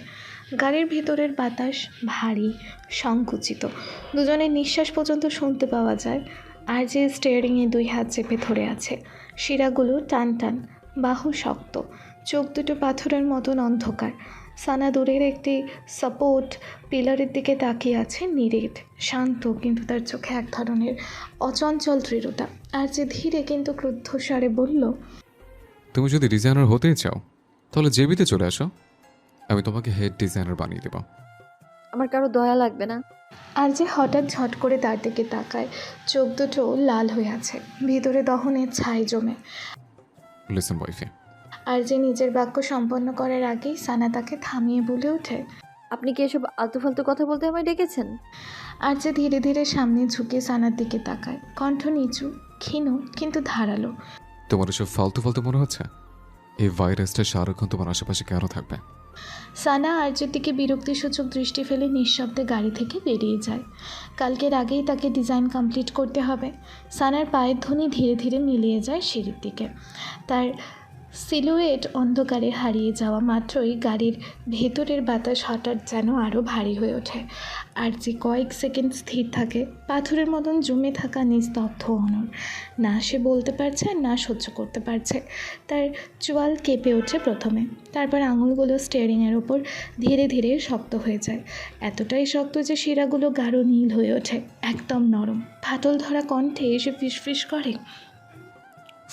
গাড়ির ভেতরের বাতাস ভারী, সংকুচিত। দুজনের নিঃশ্বাস পর্যন্ত শুনতে পাওয়া যায়। আর যে স্টিয়ারিংয়ে 2 হাত চেপে ধরে আছে, শিরাগুলো টান টান, বাহু শক্ত, চোখ দুটো পাথরের মতন অন্ধকার। সানা দূরের একটি সাপোর্ট পিলারের দিকে তাকিয়ে আছে, নিরেট শান্ত, কিন্তু তার চোখে এক ধরনের অচঞ্চল দৃঢ়তা। আর যে ধীরে কিন্তু ক্রুদ্ধ স্বরে বলল, তুমি যদি ডিজাইনার হতেই চাও তাহলে জেবিতে চলে আসো, আমি তোমাকে হেড ডিজাইনার বানিয়ে দেব। আমার কারো দয়া লাগবে না। আর যে হঠাৎ ঝট করে তার দিকে তাকায়, চোখ দুটো লাল হয়ে আছে, ভিতরে দহনের ছাই জমে। লিসেন ওয়াইফি। আর যে নিজের বাক্য সম্পন্ন করার আগেই সানা তাকে থামিয়ে বলে ওঠে, আপনি কি এসব আলতু-ফালতু কথা বলতে আমায় ডেকেছেন? আর যে ধীরে ধীরে সামনে ঝুঁকে সানার দিকে তাকায়, কণ্ঠ নিচু, ক্ষীণ কিন্তু ধারালো। তোমার এসব ফালতু ফালতু মনে হচ্ছে? এই ভাইরাসটা সারাক্ষণ তোমার আশেপাশে কেন থাকবে? সানা আর্যের দিকে বিরক্তিসূচক দৃষ্টি ফেলে নিঃশব্দে গাড়ি থেকে বেরিয়ে যায়। কালকের আগেই তাকে ডিজাইন কমপ্লিট করতে হবে। সানার পায়ের ধ্বনি ধীরে ধীরে মিলিয়ে যায় সিঁড়ির দিকে। তার সিলুয়েট অন্ধকারে হারিয়ে যাওয়া মাত্রই গাড়ির ভেতরের বাতাস হঠাৎ যেন আরও ভারী হয়ে ওঠে। আর যে কয়েক সেকেন্ড স্থির থাকে, পাথরের মতন জমে থাকা নিস্তব্ধ অনড়। না সে বলতে পারছে, না সহ্য করতে পারছে। তার চোয়াল কেঁপে ওঠে প্রথমে, তারপর আঙুলগুলো স্টিয়ারিংয়ের ওপর ধীরে ধীরে শক্ত হয়ে যায়। এতটাই শক্ত যে শিরাগুলো গাঢ় নীল হয়ে ওঠে, একদম নরম। ফাটল ধরা কণ্ঠে এসে ফিসফিস করে,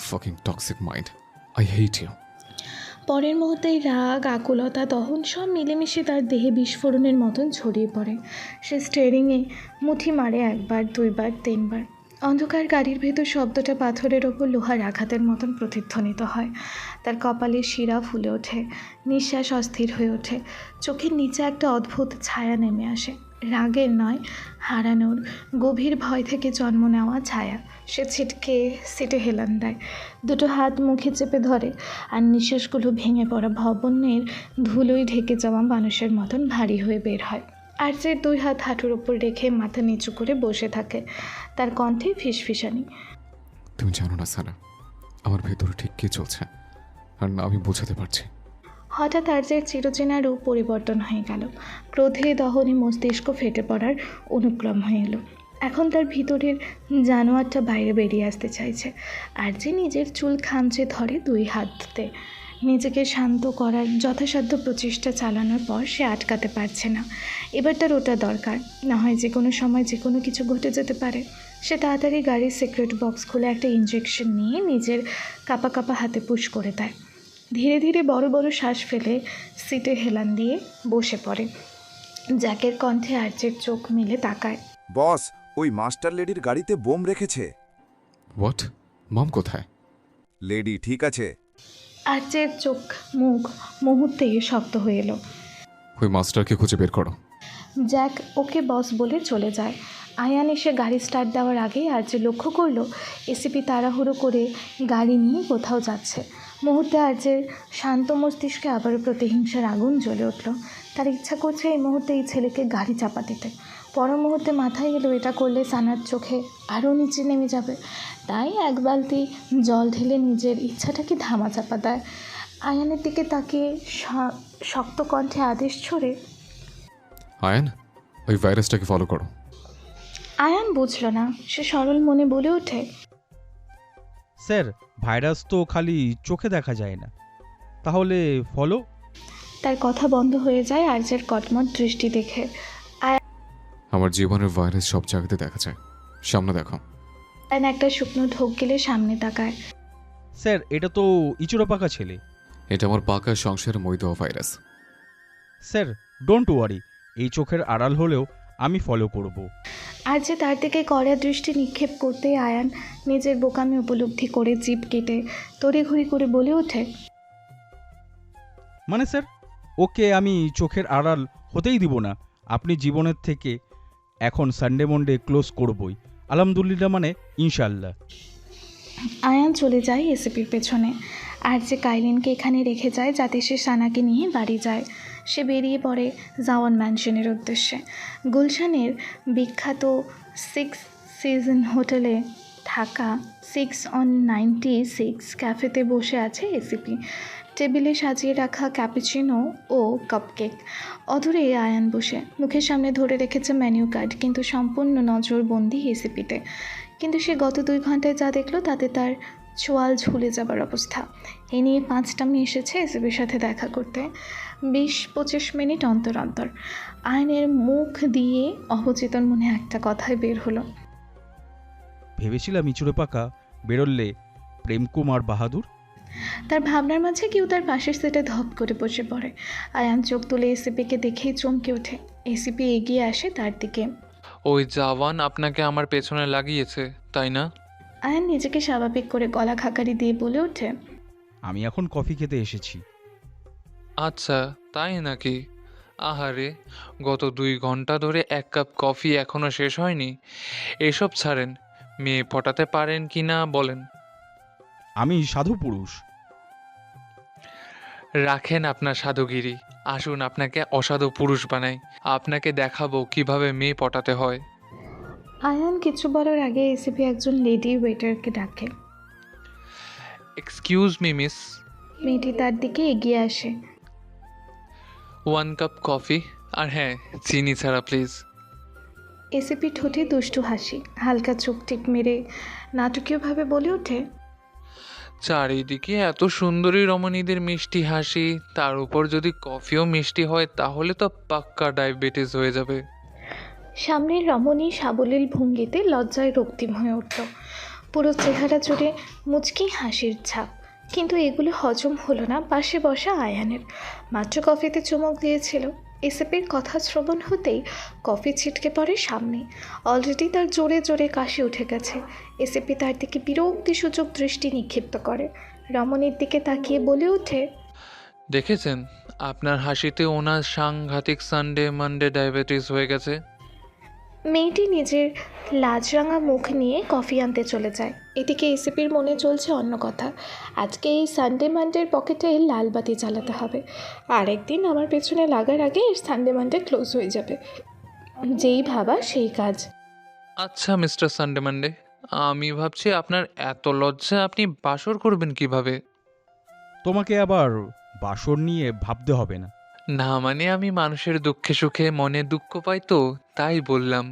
fucking toxic mind, I hate you. পরের মুহূর্তেই রাগ, আকুলতা, দহন সব মিলেমিশে তার দেহে বিস্ফোরণের মতন ছড়িয়ে পড়ে। সে স্টিয়ারিংয়ে মুঠি মারে একবার, দুইবার, তিনবার। অন্ধকার গাড়ির ভেতর শব্দটা পাথরের ওপর লোহার আঘাতের মতন প্রতিধ্বনিত হয়। তার কপালে শিরা ফুলে ওঠে, নিঃশ্বাস অস্থির হয়ে ওঠে, চোখের নিচে একটা অদ্ভুত ছায়া নেমে আসে। রাগের নয়, হারানোর, গভীর ভয় থেকে জন্ম নেওয়া ছায়া। সে ছিটকে সিটে হেলান দেয়, দুটো হাত মুখে চেপে ধরে, আর নিঃশ্বাসগুলো ভেঙে পড়া ভবনের ধুলোয় ঢেকে যাওয়া মানুষের মতন ভারী হয়ে বের হয়। আর্যের দুই হাত হাঁটুর ওপর রেখে মাথা নিচু করে বসে থাকে, তার কণ্ঠে ফিসফিসানি। তুমি জানো না সানা, আমার ভেতরে ঠিক কী চলছে, আর না আমি বোঝাতে পারছি। হঠাৎ আর্যের চিরচেনা রূপ পরিবর্তন হয়ে গেল। ক্রোধে দহনে মস্তিষ্ক ফেটে পড়ার অনুক্রম হয়ে এলো। এখন তার ভিতরের জানোয়ারটা বাইরে বেরিয়ে আসতে চাইছে। আর্য নিজের চুল খামচে ধরে দুই হাতে, নিজেকে শান্ত করার যথাসাধ্য প্রচেষ্টা চালানোর পর সে আটকাতে পারছে না। এবার তার ওটা দরকার, না হয় যে কোনো সময় যে কোনো কিছু ঘটে যেতে পারে। সে তাড়াতাড়ি গাড়ির সিক্রেট বক্স খুলে একটা ইঞ্জেকশন নিয়ে নিজের কাঁপা কাঁপা হাতে পুশ করে দেয়। ধীরে ধীরে বড় বড় শ্বাস ফেলে সিটে হেলান দিয়ে বসে পড়ে। জ্যাকের কণ্ঠে আর্যের চোখ মিলে তাকায়। বস, ওই মাস্টার লেডির গাড়িতে বোম রেখেছে। হোয়াট? মম কোথায়? লেডি ঠিক আছে। আর্যের চোখ মুখ মুহূর্তেই শক্ত হয়ে এলো। ওই মাস্টারকে খুঁজে বের করো। জ্যাক ওকে বস বলে চলে যায়। আয়ান এসে গাড়ি স্টার্ট দেওয়ার আগেই আর্য লক্ষ্য করলো এসিপি তাড়াহুড়ো করে গাড়ি নিয়ে কোথাও যাচ্ছে। মুহূর্তে আর্যের শান্ত মস্তিষ্কে আবারও প্রতিহিংসার আগুন জ্বলে উঠল। তার ইচ্ছা করছে এই মুহূর্তে এই ছেলেকে গাড়ি চাপা দিতে। পর মুহূর্তে মাথায় এলো এটা করলে সানার চোখে আরও নিচে নেমে যাবে। তাই এক বালতি জল ঢেলে নিজের ইচ্ছাটাকে ধামাচাপা দেয়। আয়ানের দিকে তাকিয়ে শক্ত কণ্ঠে আদেশ ছড়ে, আয়ান, ওই ভাইরাসটাকে ফলো করো। আয়ান বুঝল না। সে সরল মনে বলে ওঠে, স্যার, ভাইরাস তো খালি চোখে দেখা যায় না, তাহলে ফলো। তার কথা বন্ধ হয়ে যায় আর্যের কটমট দৃষ্টি দেখে। আমার জীবনের ভাইরাস সব জায়গাতে দেখা যায়, সামনে দেখো। আয়ান একটা শুকনো ঢোক গেলে সামনে তাকায়। স্যার, এটা তো ইচুরা পাকা ছেলে। এটা আমার পাকা সংসারের মই দেওয়া ভাইরাস। স্যার, ডোন্ট ওয়ারি, এই চোখের আড়াল হলেও আমি ফলো করব। আর্য তার দিকে কড়া দৃষ্টি নিক্ষেপ করতেই আয়ান নিজের বোকামি উপলব্ধি করে জিভ কেটে তড়িঘড়ি করে বলে ওঠে, মানে স্যার, ওকে আমি চোখের আড়াল হতেই দিব না। আপনি জীবনের থেকে এখন সানডে মন্ডে ক্লোজ করবই, আলহামদুলিল্লাহ, মানে ইনশাল্লাহ। আয়ান চলে যায় এসিপির পেছনে। আর্য কাইলিনকে এখানে রেখে যায় যাতে সে সানাকে নিয়ে বাড়ি যায়। সে বেরিয়ে পড়ে জাওয়ান ম্যানশনের উদ্দেশ্যে। গুলশানের বিখ্যাত 6 সিজন হোটেলে থাকা 6/96 ক্যাফেতে বসে আছে এসিপি। টেবিলে সাজিয়ে রাখা ক্যাপুচিনো ও কাপকেক। অদূরে আয়ান বসে মুখের সামনে ধরে রেখেছে মেনু কার্ড, কিন্তু সম্পূর্ণ নজরবন্দি এসিপিতে। কিন্তু সে গত 2 ঘন্টায় যা দেখলো তাতে তার চোয়াল ঝুলে যাবার অবস্থা। এ নিয়ে 5টা মেয়ে এসেছে এসিপির সাথে দেখা করতে, 20-25 মিনিট অন্তর অন্তর। আয়নের মুখ দিয়ে অবচেতন মনে একটা কথাই বের হলো, ভেবেছিলাম ইচুরে পাকা বেরোলে প্রেমকুমার বাহাদুর। তার ভাবনার মাঝে কেউ তার পাশের সিটে ধপ করে বসে পড়ে। আয়ান চোখ তুলে এসিপিকে দেখেই চমকে ওঠে। এসিপি এগিয়ে আসে তার দিকে। ওই জাওয়ান আপনাকে আমার পেছনে লাগিয়েছে, তাই না? আয়ান নিজেকে স্বাভাবিক করে গলা খাকারি দিয়ে বলে ওঠে, আমি এখন কফি খেতে এসেছি। আচ্ছা, তাই নাকি? আহারে, গত 2 ঘন্টা ধরে 1 কাপ কফি এখনো শেষ হয়নি। এসব ছাড়েন, মেয়ে পটাতে পারেন কি না বলেন। আমি সাধু পুরুষ। রাখেন আপনার সাধুগিরি, আসুন আপনাকে অসাধু পুরুষ বানাই। আপনাকে দেখাবো কিভাবে মেয়ে পটাতে হয়। আয়ান কিছু বলার আগে এসিপি একজন লেডি ওয়েটারকে ডাকে। Excuse me miss. মেয়েটি তার দিকে এগিয়ে আসে। 1 কাপ কফি, আর হ্যাঁ, চিনি ছাড়া প্লিজ। এসিপি ঠোঁটে দুষ্টু হাসি, হালকা চোখ টিপ মেরে নাটকীয়ভাবে বলে ওঠে, চারিদিকে এত সুন্দরী রমণীদের মিষ্টি হাসি, তার উপর যদি কফিও মিষ্টি হয় তাহলে তো পাক্কা ডায়াবেটিস হয়ে যাবে। সামনের রমণী সাবলীল ভঙ্গিতে লজ্জায় রক্তিম হয়ে উঠল। পুরো চেহারা জুড়ে মুচকি হাসির ছাপ। কিন্তু এগুলো হজম হলো না পাশে বসা আয়ানের। মাত্র কফিতে চুমুক দিয়েছিল, এসএপির কথা শ্রবণ হতেই কফি ছিটকে পড়ে সামনে। অলরেডি তার জোরে জোরে কাশি উঠে গেছে। এসএপি তার দিকে বিরক্তিসূচক দৃষ্টি নিক্ষিপ্ত করে, রমণীর দিকে তাকিয়ে বলে ওঠে, দেখেছেন আপনার হাসিতে ওনার সাংঘাতিক সানডে মানডে ডায়াবেটিস হয়ে গেছে। মেয়েটি নিজের লাজরাঙা মুখ নিয়ে কফি আনতে চলে যায়। এদিকে এসিপির মনে চলছে অন্য কথা। আজকে এই সানডে মানডের পকেটে লাল বাতি জ্বালাতে হবে। আরেকদিন আমার পেছনে লাগার আগে সানডে মানডে ক্লোজ হয়ে যাবে। যেই ভাবা সেই কাজ। আচ্ছা মিস্টার সানডে মানডে, আমি ভাবছি আপনার এত লজ্জা আপনি বাসর করবেন কিভাবে। তোমাকে আবার বাসর নিয়ে ভাবতে হবে না। না মানে আমি মানুষের দুঃখে সুখে মনে দুঃখ পাই তো তাই বললাম।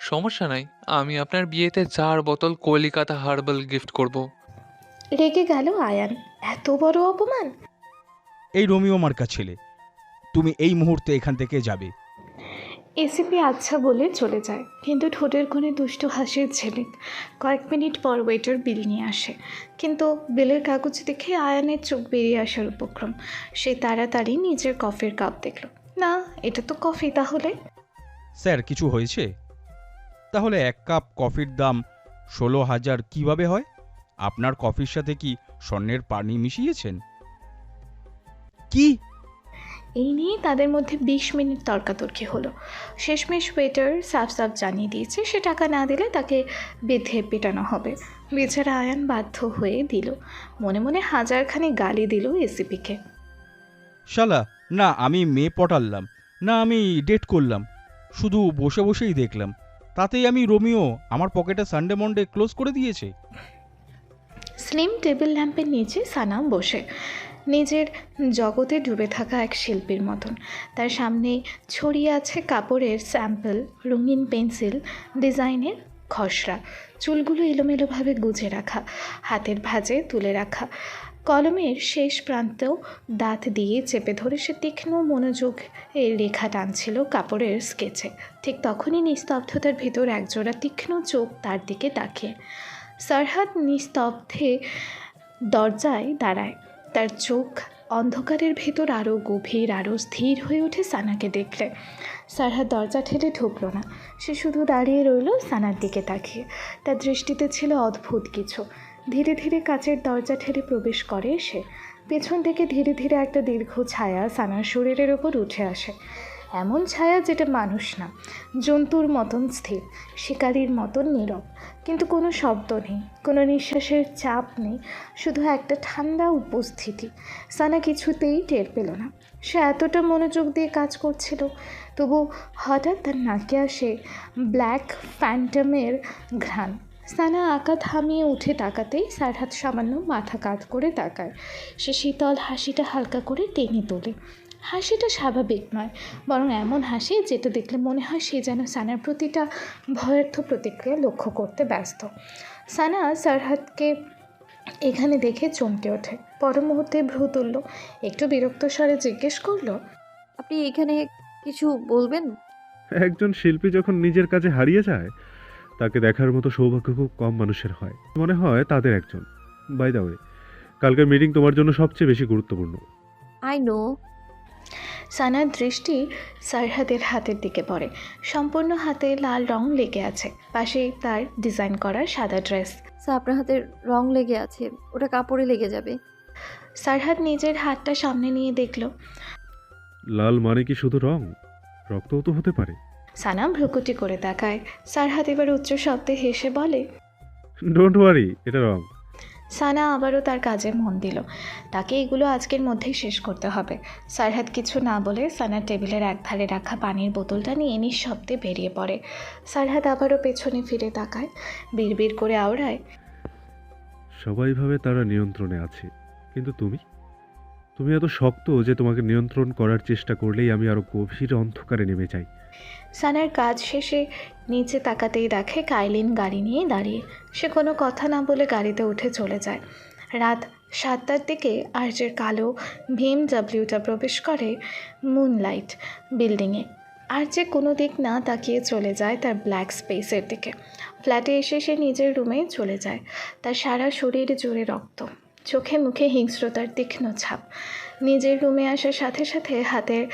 সমস্যা নাই, আমি আপনার বিয়েতে 4 বোতল কলিকাতা হার্বাল গিফট করব। রেগে গেল আয়ান। এত বড় অপমান! এই রোমিও মার্কা ছেলে, তুমি এই মুহূর্তে এখান থেকে যাবে। এসিপি আচ্ছা বলে চলে যায়, কিন্তু ঠোঁটের কোণে দুষ্টু হাসির ঝিলিক। কয়েক মিনিট পর ওয়েটার বিল নিয়ে আসে, কিন্তু বিলের কাগজ দেখে আয়ানের চোখ বেরিয়ে আসার উপক্রম। সে তাড়াতাড়ি নিজের কফির কাপ দেখল। না, এটা তো কফি তাহলে। স্যার কিছু হয়েছে? তাহলে 1 কাপ কফির দাম 16,000 কিভাবে হয়? আপনার কফির সাথে কি স্বর্ণের পানি মিশিয়েছেন? কি? এই নিয়ে তাদের মধ্যে 20 মিনিট তর্কাতর্কি হলো। শেষমেশ ওয়েটার সাফ সাফ জানিয়ে দিয়েছে সে টাকা না দিলে তাকে বেঁধে পেটানো হবে। বেচারা আয়ান বাধ্য হয়ে দিল। মনে মনে হাজারখানি গালি দিল এসিপিকে। শালা, না আমি মেয়ে পটালাম, না আমি ডেট করলাম, শুধু বসে বসেই দেখলাম, তাতেই আমি রোমিও আমার পকেটে সানডে মন্ডে ক্লোজ করে দিয়েছে। স্লিম টেবিল ল্যাম্পের নিচে সানাম বসে, নিজের জগতে ডুবে থাকা এক শিল্পীর মতন। তার সামনে ছড়িয়ে আছে কাপড়ের স্যাম্পল, রঙিন পেন্সিল, ডিজাইনের খসড়া, চুলগুলো এলোমেলোভাবে গুজে রাখা, হাতের ভাঁজে তুলে রাখা। কলমের শেষ প্রান্তেও দাঁত দিয়ে চেপে ধরে সে তীক্ষ্ণ মনোযোগ এর রেখা টানছিল কাপড়ের স্কেচে। ঠিক তখনই নিস্তব্ধতার ভিতর একজোড়া তীক্ষ্ণ চোখ তার দিকে তাকিয়ে। সারহাদ নিস্তব্ধে দরজায় দাঁড়ায়। তার চোখ অন্ধকারের ভেতর আরও গভীর, আরও স্থির হয়ে ওঠে সানাকে দেখলে। সারহাদ দরজা ঠেলে ঢুকলো না, সে শুধু দাঁড়িয়ে রইল সানার দিকে তাকিয়ে। তার দৃষ্টিতে ছিল অদ্ভুত কিছু। ধীরে ধীরে কাচের দরজা ঠেলে প্রবেশ করে সে। পেছন থেকে ধীরে ধীরে একটা দীর্ঘ ছায়া সানার শরীরের ওপর উঠে আসে। এমন ছায়া যেটা মানুষ না, জন্তুর মতন স্থির, শিকারীর মতন নীরব। কিন্তু কোনো শব্দ নেই, কোনো নিঃশ্বাসের চাপ নেই, শুধু একটা ঠান্ডা উপস্থিতি। সানা কিছুতেই টের পেল না সে এতটা মনোযোগ দিয়ে কাজ করছিল। তবু হঠাৎ তার নাকে আসে ব্ল্যাক ফ্যান্টমের ঘ্রাণ। সানা আঁকা থামিয়ে উঠে তাকাতেই সারহাদ সামান্য মাথা কাত করে তাকায়। সে শীতল হাসিটা হালকা করে টেনে তোলে। হাসিটা স্বাভাবিক নয়, বরং এমন হাসি যেটা দেখলে মনে হয় সে যেন সানার প্রতিটা ভয়ার্থ প্রতিক্রিয়া লক্ষ্য করতে ব্যস্ত। সানা সারহাদকে এখানে দেখে চমকে ওঠে, পর মুহূর্তে ভ্রু তুলল, একটু বিরক্ত স্বরে জিজ্ঞেস করলো, আপনি এখানে কিছু বলবেন? একজন শিল্পী যখন নিজের কাজে হারিয়ে যায় তাকে দেখার মতো সৌভাগ্য খুব কম মানুষের হয়। মনে হয় তাদের একজন। বাই দ্য ওয়ে, কালকের মিটিং তোমার জন্য সবচেয়ে বেশি গুরুত্বপূর্ণ। I know. সানার দৃষ্টি সারহাদের হাতের দিকে পড়ে। সম্পূর্ণ হাতে লাল রং লেগে আছে, পাশেই তার ডিজাইন করা সাদা ড্রেস। স্যার আপনার হাতের রং লেগে আছে, ওটা কাপড়ে লেগে যাবে। সারহাদ নিজের হাতটা সামনে নিয়ে দেখল। লাল মানে কি শুধু রং? রক্তও তো হতে পারে। সানা ভ্রুকুটি করে তাকায়। সারহাদ এবার উচ্চ শব্দে হেসে বলে, ডোন্ট ওয়ারি, এটা রং। সানা আবারও তার কাজে মন দিল। তাকে এগুলো আজকের মধ্যেই শেষ করতে হবে। সারহাদ কিছু না বলে সানার টেবিলের একধারে রাখা পানির বোতলটা নিয়ে নিঃশব্দে বেরিয়ে পড়ে। সারহাদ আবারও পেছনে ফিরে তাকায়, বিড়বিড় করে আওড়ায়, সবাই ভাবে তারা নিয়ন্ত্রণে আছে, কিন্তু তুমি এত শক্ত যে তোমাকে নিয়ন্ত্রণ করার চেষ্টা করলেই আমি আরো গভীর অন্ধকারে নেমে যাই। সানার কাজ শেষে নিচে তাকাতেই দেখে কাইলিন গাড়ি নিয়ে দাঁড়িয়ে। সে কোনো কথা না বলে গাড়িতে উঠে চলে যায়। রাত 7টার দিকে আর্যের কালো VMWটা প্রবেশ করে মুনলাইট বিল্ডিংয়ে। আর যে কোনো দিক না তাকিয়ে চলে যায় তার ব্ল্যাক স্পেসের দিকে। ফ্ল্যাটে এসে সে নিজের রুমে চলে যায়। তার সারা শরীর জুড়ে রক্ত, চোখে মুখে হিংস্রতার তীক্ষ্ণ ছাপ। নিজের রুমে আসার সাথে সাথে হাতের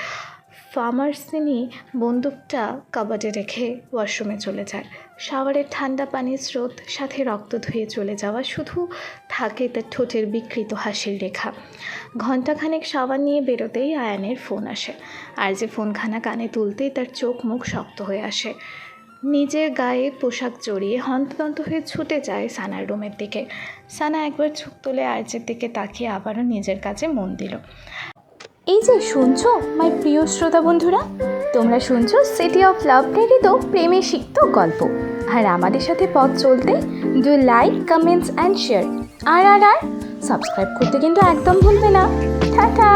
ফার্মাসিনি বন্দুকটা কাবাডে রেখে ওয়াশরুমে চলে যায়। শাওয়ারের ঠান্ডা পানির স্রোত, সাথে রক্ত ধুয়ে চলে যাওয়া, শুধু থাকে তার ঠোঁটের বিকৃত হাসির রেখা। ঘণ্টাখানেক শাওয়ার নিয়ে বেরোতেই আয়ানের ফোন আসে। আর যে ফোনখানা কানে তুলতেই তার চোখ মুখ শক্ত হয়ে আসে। নিজের গায়ে পোশাক জড়িয়ে হন্তদন্ত হয়ে ছুটে যায় সানার রুমের দিকে। সানা একবার চোখ তুলে আর্যের দিকে তাকিয়ে আবারও নিজের কাজে মন দিল। এই যে শুনছো মাই প্রিয় শ্রোতা বন্ধুরা, তোমরা শুনছো সিটি অফ লাভ প্রেরিত প্রেমে সিক্ত গল্প। আর আমাদের সাথে পথ চলতে do like, comments and share. আর সাবস্ক্রাইব করতে কিন্তু একদম ভুলবে না। টাটা।